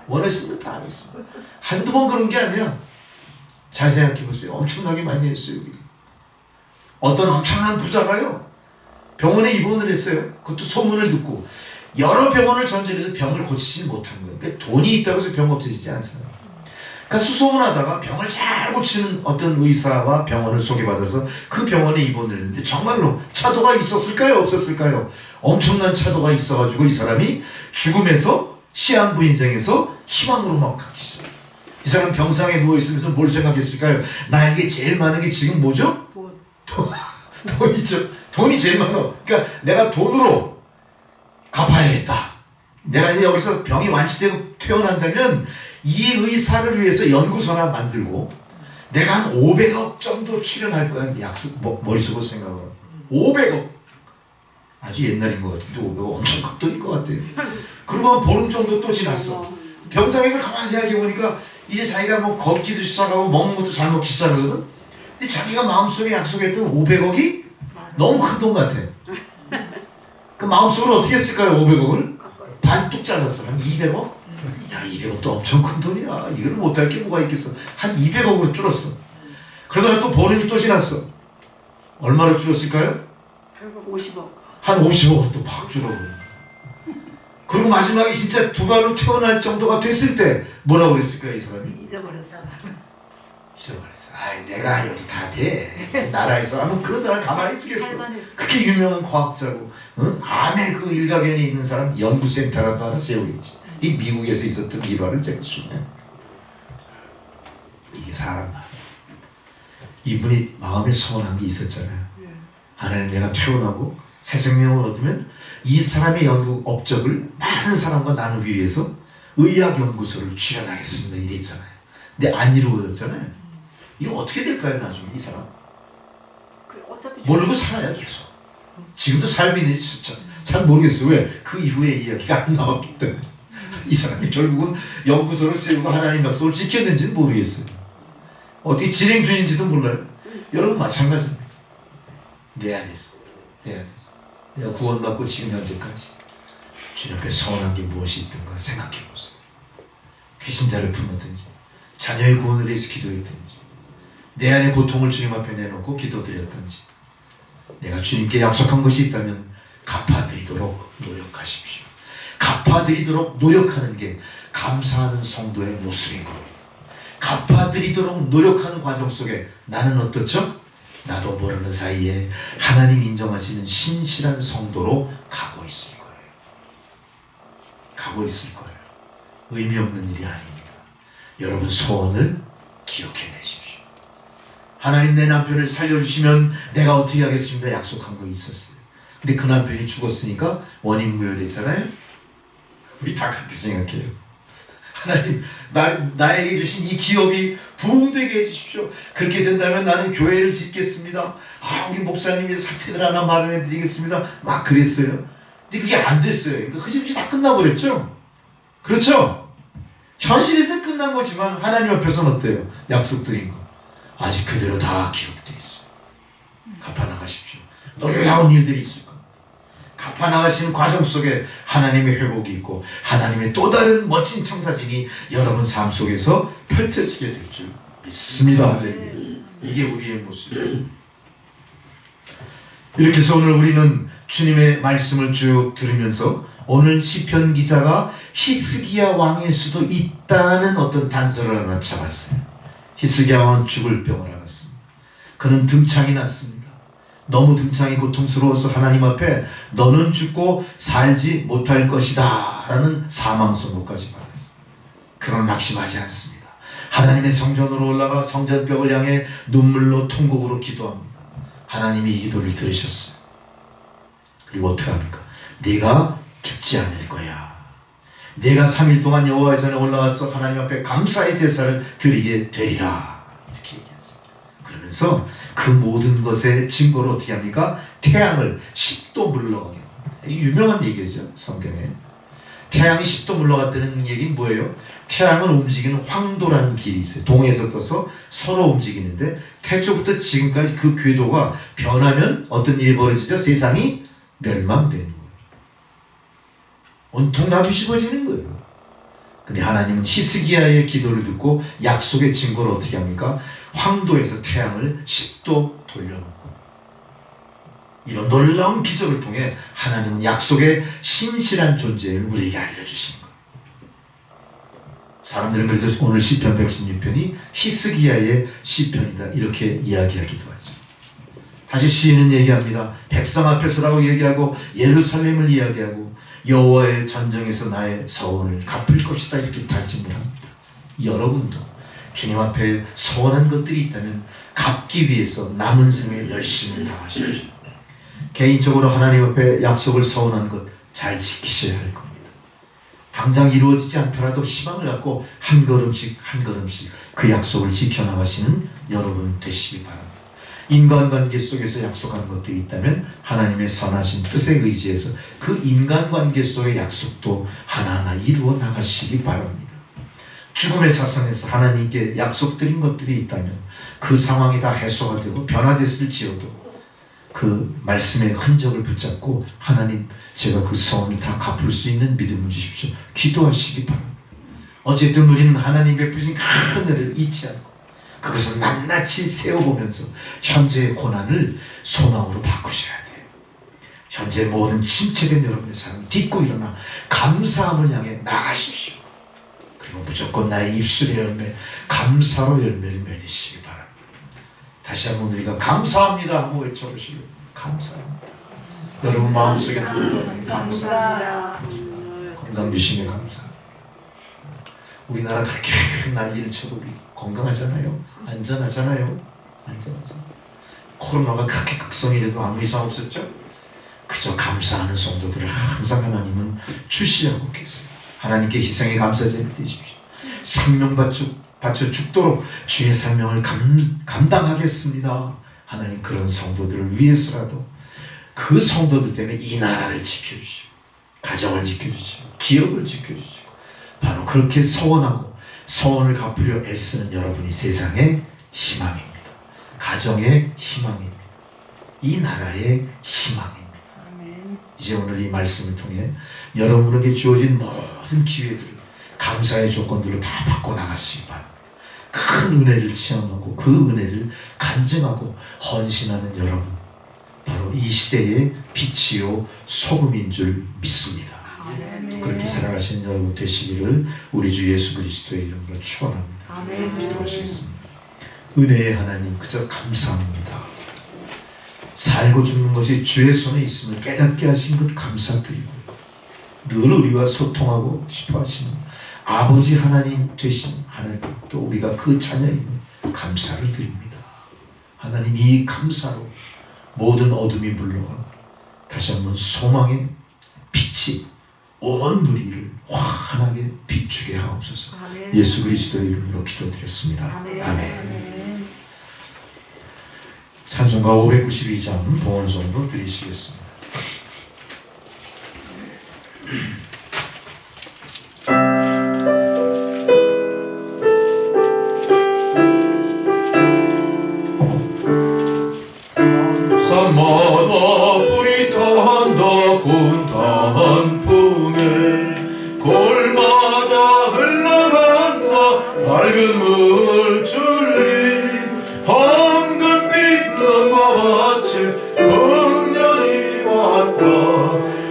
원하시는 거 다 하겠습니다. 한두 번 그런 게 아니라 잘 생각해보세요. 엄청나게 많이 했어요. 우리. 어떤 엄청난 부자가요 병원에 입원을 했어요. 그것도 소문을 듣고 여러 병원을 전전해도 병을 고치지 못한 거예요. 그러니까 돈이 있다고 해서 병 없어지지 않잖아요. 그러니까 수소문하다가 병을 잘 고치는 어떤 의사와 병원을 소개받아서 그 병원에 입원을 했는데 정말로 차도가 있었을까요? 없었을까요? 엄청난 차도가 있어가지고 이 사람이 죽음에서 시한부 인생에서 희망으로 막 가겠어요. 이 사람 병상에 누워있으면서 뭘 생각했을까요? 나에게 제일 많은 게 지금 뭐죠? 돈이죠. 돈이 제일 많아. 그러니까 내가 돈으로 갚아야겠다. 내가 이제 여기서 병이 완치되고 퇴원한다면 이 의사를 위해서 연구소나 만들고 내가 한 500억 정도 출연할 거야. 약속 머릿속으로 생각하고 500억. 아주 옛날인 것 같은데 500억 엄청 큰 돈인 것 같아요. 그리고 한 보름 정도 또 지났어. 병상에서 가만히 생각해 보니까 이제 자기가 뭐 걷기도 시작하고 먹는 것도 잘 먹기 시작하거든. 근데 자기가 마음속에 약속했던 500억이 너무 큰 돈 같아. 그 마음속으로 어떻게 했을까요? 500억을 반뚝 잘랐어. 한 200억? 야, 200억도 엄청 큰 돈이야. 이걸 못할 게 뭐가 있겠어. 한 200억으로 줄었어. 그러다가 또 보름이 또 지났어. 얼마로 줄었을까요? 50억. 한 50억으로 또 팍 줄어버려. 그리고 마지막에 진짜 두 발로 태어날 정도가 됐을 때 뭐라고 그랬을까요? 이 사람이? 잊어버렸어. 잊어버렸어. 아이, 내가 여기 다 돼. 나라에서 하면 그런 사람 가만히 두겠어. 할만했어. 그렇게 유명한 과학자고, 응? 암의 그 일가견이 있는 사람 연구센터라도 하나 세우겠지. 이 미국에서 있었던 일화를 제가 수네. 이게 사람 말이야. 이분이 마음에 소원한 게 있었잖아요. 하나님, 내가 태어나고 새 생명을 얻으면 이 사람의 연구 업적을 많은 사람과 나누기 위해서 의학연구소를 출연하겠습니다. 이랬잖아요. 근데 안 이루어졌잖아요. 이거 어떻게 될까요? 나중에 이 사람 어차피 모르고 살아요. 계속. 지금도 살고 있는지 잘 모르겠어요. 왜? 그 이후에 이야기가 안 나왔기 때문에. 이 사람이 결국은 연구소를 세우고 하나님 약속을 지켰는지는 모르겠어요. 어떻게 진행 중인지도 몰라요. 여러분 마찬가지입니다. 내 안에서 내가 구원받고 지금 현재까지 주님 앞에 서운한 게 무엇이 있든가 생각해보세요. 배신자를 품었든지 자녀의 구원을 위해서 기도했든지 내 안의 고통을 주님 앞에 내놓고 기도드렸든지 내가 주님께 약속한 것이 있다면 갚아드리도록 노력하십시오. 갚아드리도록 노력하는 게 감사하는 성도의 모습인 겁니다. 갚아드리도록 노력하는 과정 속에 나는 어떻죠? 나도 모르는 사이에 하나님 인정하시는 신실한 성도로 가고 있을 거예요. 가고 있을 거예요. 의미 없는 일이 아닙니다. 여러분 소원을 기억해내십시오. 하나님, 내 남편을 살려주시면 내가 어떻게 하겠습니다. 약속한 거 있었어요. 근데 그 남편이 죽었으니까 원인 무효됐잖아요. 우리 다 그렇게 생각해요. 하나님, 나에게 주신 이 기업이 부흥되게 해주십시오. 그렇게 된다면 나는 교회를 짓겠습니다. 우리 목사님이 사택을 하나 마련해 드리겠습니다. 막 그랬어요. 근데 그게 안 됐어요. 그러니까 흐지부지 다 끝나버렸죠. 그렇죠? 현실에서 끝난 거지만 하나님 앞에서는 어때요? 약속드린 거 아직 그대로 다 기록되어 있어요. 갚아나가십시오. 놀라운 일들이 있을 겁니다. 갚아나가시는 과정 속에 하나님의 회복이 있고 하나님의 또 다른 멋진 청사진이 여러분 삶 속에서 펼쳐지게 될 줄 믿습니다. 이게 우리의 모습이에요. 이렇게 해서 오늘 우리는 주님의 말씀을 쭉 들으면서 오늘 시편 기자가 히스기야 왕일 수도 있다는 어떤 단서를 하나 잡았어요. 히스기야 왕은 죽을 병을 앓았습니다. 그는 등창이 났습니다. 너무 등창이 고통스러워서 하나님 앞에 너는 죽고 살지 못할 것이다 라는 사망 선고까지 받았습니다. 그러나 낙심하지 않습니다. 하나님의 성전으로 올라가 성전벽을 향해 눈물로 통곡으로 기도합니다. 하나님이 이 기도를 들으셨어요. 그리고 어떻게 합니까? 네가 죽지 않을 거야. 내가 3일 동안 여호와의 전에 올라가서 하나님 앞에 감사의 제사를 드리게 되리라. 이렇게 얘기했어요. 그러면서 그 모든 것의 증거로 어떻게 합니까? 태양을 10도 물러가게. 유명한 얘기죠. 성경에. 태양이 10도 물러갔다는 얘기는 뭐예요? 태양을 움직이는 황도라는 길이 있어요. 동에서 떠서 서로 움직이는데 태초부터 지금까지 그 궤도가 변하면 어떤 일이 벌어지죠? 세상이 멸망되는 거예요. 온통 다 뒤집어지는 거예요. 근데 하나님은 히스기야의 기도를 듣고 약속의 증거를 어떻게 합니까? 황도에서 태양을 10도 돌려놓고 이런 놀라운 기적을 통해 하나님은 약속의 신실한 존재를 우리에게 알려주시는 거예요. 사람들은 그래서 오늘 시편 116편이 히스기야의 시편이다 이렇게 이야기하기도 하죠. 다시 시인은 얘기합니다. 백성 앞에서라고 얘기하고 예루살렘을 이야기하고 여호와의 전정에서 나의 서원을 갚을 것이다 이렇게 다짐을 합니다. 여러분도 주님 앞에 서원한 것들이 있다면 갚기 위해서 남은 생에 열심을 다하십시오. 개인적으로 하나님 앞에 약속을 서원한 것 잘 지키셔야 할 겁니다. 당장 이루어지지 않더라도 희망을 갖고 한 걸음씩 한 걸음씩 그 약속을 지켜나가시는 여러분 되시기 바랍니다. 인간관계 속에서 약속한 것들이 있다면 하나님의 선하신 뜻에 의지해서 그 인간관계 속의 약속도 하나하나 이루어 나가시기 바랍니다. 죽음의 사상에서 하나님께 약속드린 것들이 있다면 그 상황이 다 해소가 되고 변화됐을지어도 그 말씀의 흔적을 붙잡고 하나님, 제가 그 소원을 다 갚을 수 있는 믿음을 주십시오. 기도하시기 바랍니다. 어쨌든 우리는 하나님 베푸신 큰 은혜를 잊지 않고 그것을 낱낱이 세워보면서 현재의 고난을 소망으로 바꾸셔야 돼요. 현재 모든 침체된 여러분의 삶을 딛고 일어나 감사함을 향해 나가십시오. 그리고 무조건 나의 입술의 열매, 감사로 열매를 맺으시기 바랍니다. 다시 한번 우리가 감사합니다 하고 외쳐보시고, 감사합니다. 여러분 마음속에 감사합니다. 건강 주시면 감사합니다. 우리나라 그렇게 난리를 쳐도 우리 건강하잖아요. 안전하잖아요. 코로나가 그렇게 극성이 돼도 아무 이상 없었죠. 그저 감사하는 성도들을 항상 하나님은 주시하고 계세요. 하나님께 희생의 감사제를 드십시오. 생명 바쳐 죽도록 주의 생명을 감당하겠습니다. 하나님, 그런 성도들을 위해서라도 그 성도들 때문에 이 나라를 지켜주시고 가정을 지켜주시고 기업을 지켜주시고 바로 그렇게 서원하고 서원을 갚으려 애쓰는 여러분이 세상의 희망입니다. 가정의 희망입니다. 이 나라의 희망입니다. 이제 오늘 이 말씀을 통해 여러분에게 주어진 모든 기회들을 감사의 조건들로 다 바꿔 나가시기 바랍니다. 큰 은혜를 체험하고 그 은혜를 간증하고 헌신하는 여러분, 바로 이 시대의 빛이요 소금인 줄 믿습니다. 그렇게 살아가시는 여러분 되시기를 우리 주 예수 그리스도의 이름으로 축원합니다. 기도하시겠습니다. 은혜의 하나님, 그저 감사합니다. 살고 죽는 것이 주의 손에 있음을 깨닫게 하신 것 감사드리고, 늘 우리와 소통하고 싶어 하시는 아버지 하나님 되신 하나님, 또 우리가 그 자녀임을 감사를 드립니다. 하나님, 이 감사로 모든 어둠이 물러가 다시 한번 소망의 빛이 온 우리를 환하게 비추게 하옵소서. 예수 그리스도의 이름으로 기도드렸습니다. 아멘. 찬송가 592장 봉헌송으로 드리시겠습니다. 산마다 불이 탄다 군탄 품에 골마다 흘러간다 밝은 물줄기 황금빛 눈과 밭에 풍년이 왔다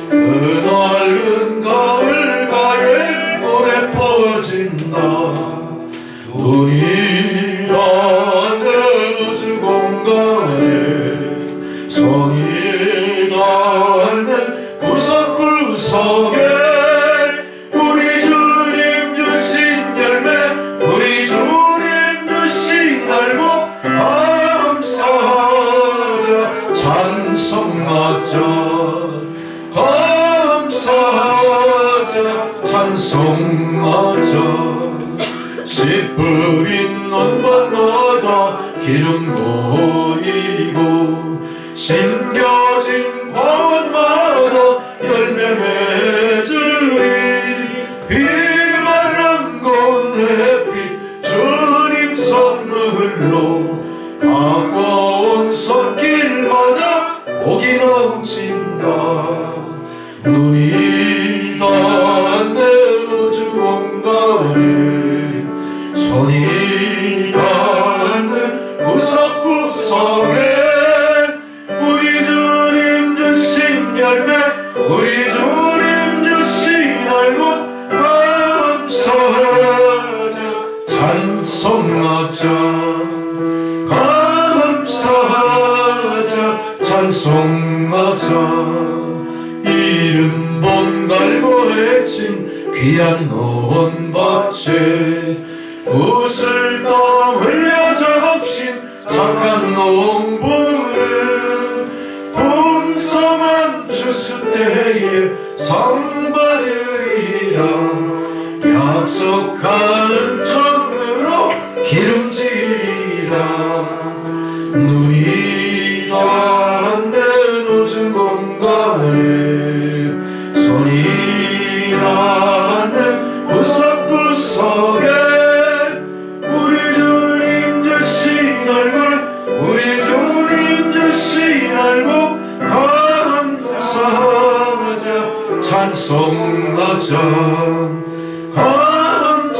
그날은 가을가에 노래 퍼진다 눈이 닿는 우주 공간에 손이 닿는 구석구석에 우리 주님 주신 열매 우리 주님 주신 알고 감사하자 찬송하자 감사하자 찬송하자 씨 뿌린 논밭마다 기름 보이고 심겨진 과원마다 열매 맺으리 비바람 건 햇빛 주님 선물로 가까운 손길마다 복이 넘친다 눈이 닿는 우주 공간에 손이 닿는 구석구석에 우리 주님 주신 열매 우리 주님 주신 알고 감사하자 찬송하자 감사하자 찬송하자 이른 봄 갈고 해친 귀한 논밭에 웃을땀 흘려 적신 착한 농부는 풍성한 추수 때에 상 받으리라 약속하는 천으로 기름지리라 찬송하자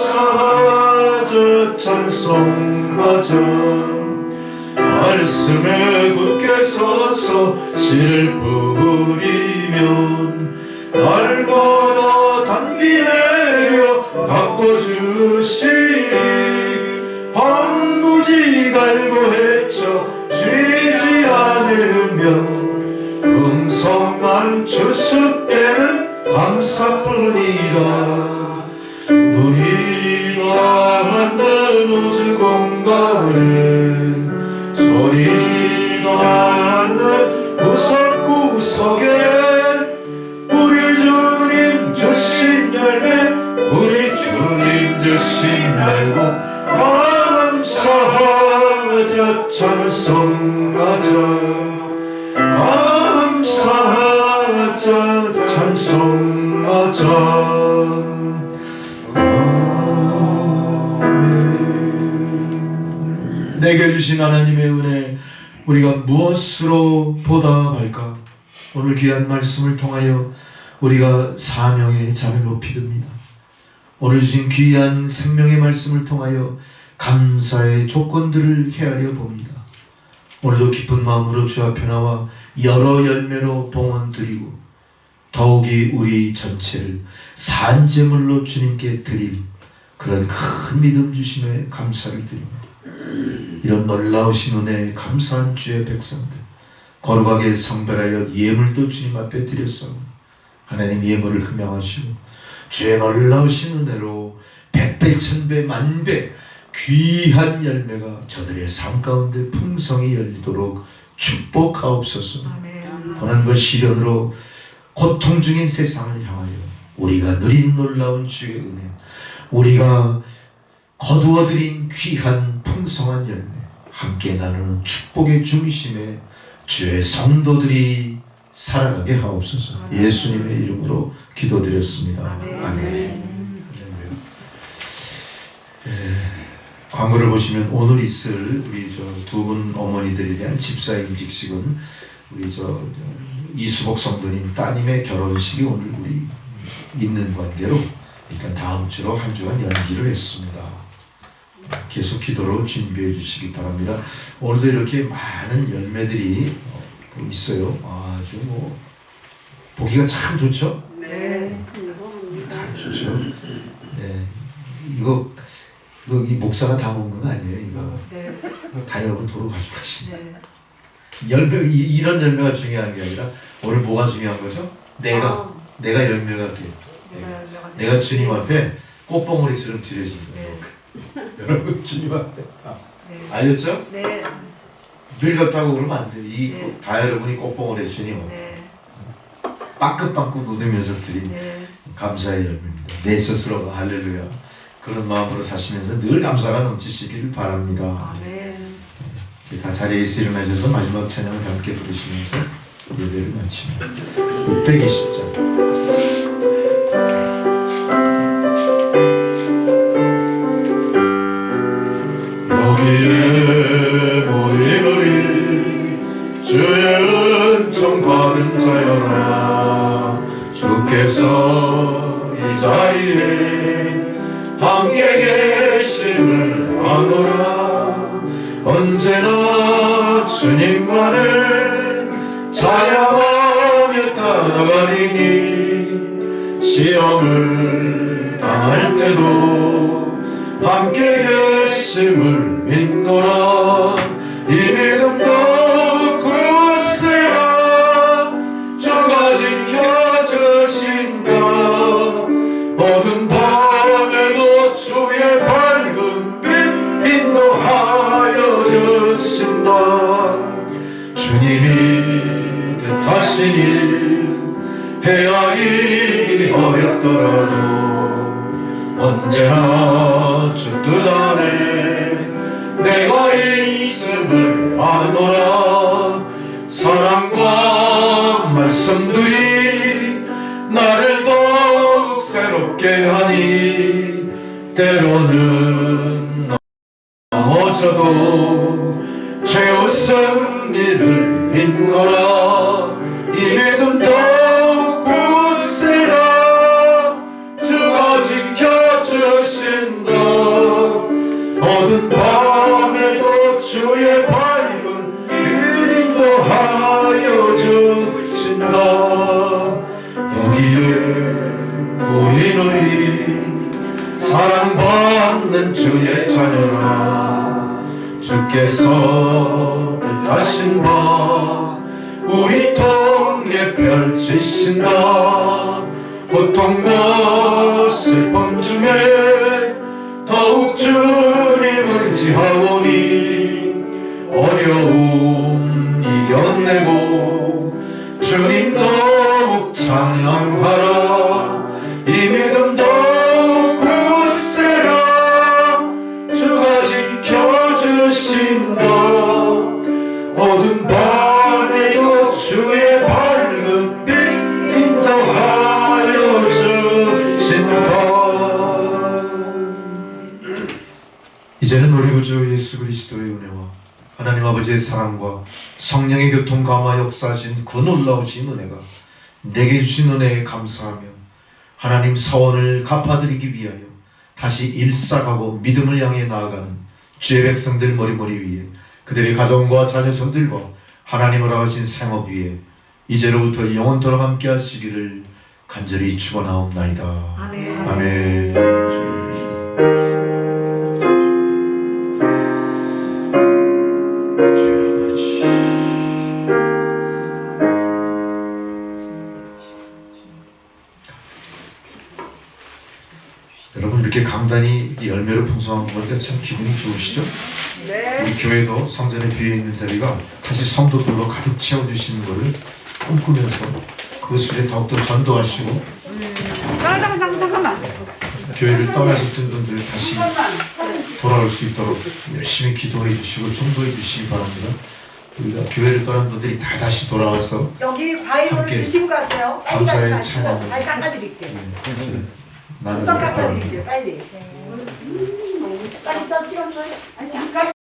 감사하자 찬송하자 말씀에 굳게 서서 씨를 뿌리면 날마다 단비 내려 가꿔주시리 황무지 갈고 헤쳐 쉬지 않으면 음성만 주습되는 감사뿐이라 우리가 하는 우주 공간에 소리가 하는 구석구석에 우리 주님 주신 열매 우리 주님 주신 날고 감사하자 찬송하자 감사하자 찬송하자 아멘. 내게 주신 하나님의 은혜 우리가 무엇으로 보답할까? 오늘 귀한 말씀을 통하여 우리가 사명의 잔을 높이 듭니다. 오늘 주신 귀한 생명의 말씀을 통하여 감사의 조건들을 헤아려 봅니다. 오늘도 기쁜 마음으로 주 앞에 나와 여러 열매로 봉헌 드리고 더욱이 우리 전체를 산제물로 주님께 드릴 그런 큰 믿음 주심에 감사를 드립니다. 이런 놀라우신 은혜에 감사한 주의 백성들 거룩하게 성별하여 예물도 주님 앞에 드렸사오니 하나님 예물을 흠양하시고 주의 놀라우신 은혜로 백배 천배 만배 귀한 열매가 저들의 삶 가운데 풍성히 열리도록 축복하옵소서. 고난과 시련으로 고통 중인 세상을 향하여 우리가 누린 놀라운 주의 은혜 우리가 거두어들인 귀한 풍성한 열매 함께 나누는 축복의 중심에 주의 성도들이 살아가게 하옵소서. 예수님의 이름으로 기도드렸습니다. 아멘. 광고를 보시면 오늘 있을 우리 저 두 분 어머니들에 대한 집사 임직식은 우리 저 이수복 성도님 따님의 결혼식이 오늘 우리 있는 관계로 일단 다음 주로 한 주간 연기를 했습니다. 계속 기도로 준비해 주시기 바랍니다. 오늘도 이렇게 많은 열매들이 있어요. 아주 뭐 보기가 참 좋죠? 네. 참 좋죠. 네, 이거 이 목사가 다 먹는 거 아니에요? 이거 네. 다 여러분 도로 가져가시네. 네. 열매 이런 열매가 중요한 게 아니라 오늘 뭐가 중요한 거죠? 내가 열매가 돼. 내가 주님 앞에 꽃봉오리처럼 드려진 거예요. 여러분 주님 앞에 알겠죠? 네. 늙었다고 그러면 안 돼요. 네. 다 여러분이 꽃봉오리 주님 앞에 네. 빠끗빠끗 웃으면서 드린 네. 감사의 열매입니다. 내 스스로 할렐루야 그런 마음으로 사시면서 늘 감사가 넘치시기를 바랍니다. 아멘. 이제 다 자리에서 일어나셔서 마지막 찬양을 함께 부르시면서 예배를 마칩니다. 620장 여기에 모인 우리 주의 은총 받은 자여라 주께서 이 자리에 함께 계심을 아노라 언제나 주님만을 찬양하며 따라가리니 시험을 당할 때도 함께 계심을 믿노라 이 믿음도 굳세라 주가 지켜주신다 모든 밤에도 주의 밝은 빛 인도하여 주신다 주님이 뜻하신 일 헤아리기 어렵더라도 언제나 주 뜻 안에 내가 있음을 아노라 사랑과 말씀들이 나를 더욱 새롭게 하니 때로는 넘어져도 최우선 일을 믿노라 이 믿음 더욱 굳세라 주의 자녀라 주께서 뜻하신 바 우리 통에 펼치신다 고통과 슬픔 중에 더욱 주님을 의지하오니 어려움 이겨내고 주님 더욱 찬양하라 이 믿음 더욱 굳세라 주가 지켜주신다 어두운 밤에도 주의 밝은 빛 인도하여 주신다. 이제는 우리 구주 예수 그리스도의 은혜와 하나님 아버지의 사랑과 성령의 교통 감화 역사하신 그 놀라우신 은혜가 내게 주신 은혜에 감사하며 하나님 서원을 갚아드리기 위하여 다시 일사가고 믿음을 향해 나아가는 주의 백성들 머리머리 위에 그들의 가정과 자녀손들과 하나님을 하신 생업 위에 이제로부터 영원토록 함께 하시기를 간절히 축원하옵나이다. 아멘. 아멘. 여러분 이렇게 강단이 열매로 풍성한 거 보니까 참 기분이 좋으시죠? 네. 우리 교회도 성전에 비어있는 자리가 다시 성도들로 가득 채워주시는 것을 꿈꾸면서 그것을 더욱더 전도하시고 잠깐만. 교회를 떠나셨던 분들 다시 돌아올 수 있도록 열심히 기도해 주시고 전도해 주시기 바랍니다. 우리가 교회를 떠난 분들이 다 다시 돌아와서 여기 과일을 함께 드시고 가세요. 빨리 감사의 가지 마시고 찬양을 빨리 깎아드릴게요. 나누기를 금방 바랍니다. 깎아드릴게요. 빨리. 빨리 저 찍었어요? 아니 잠깐.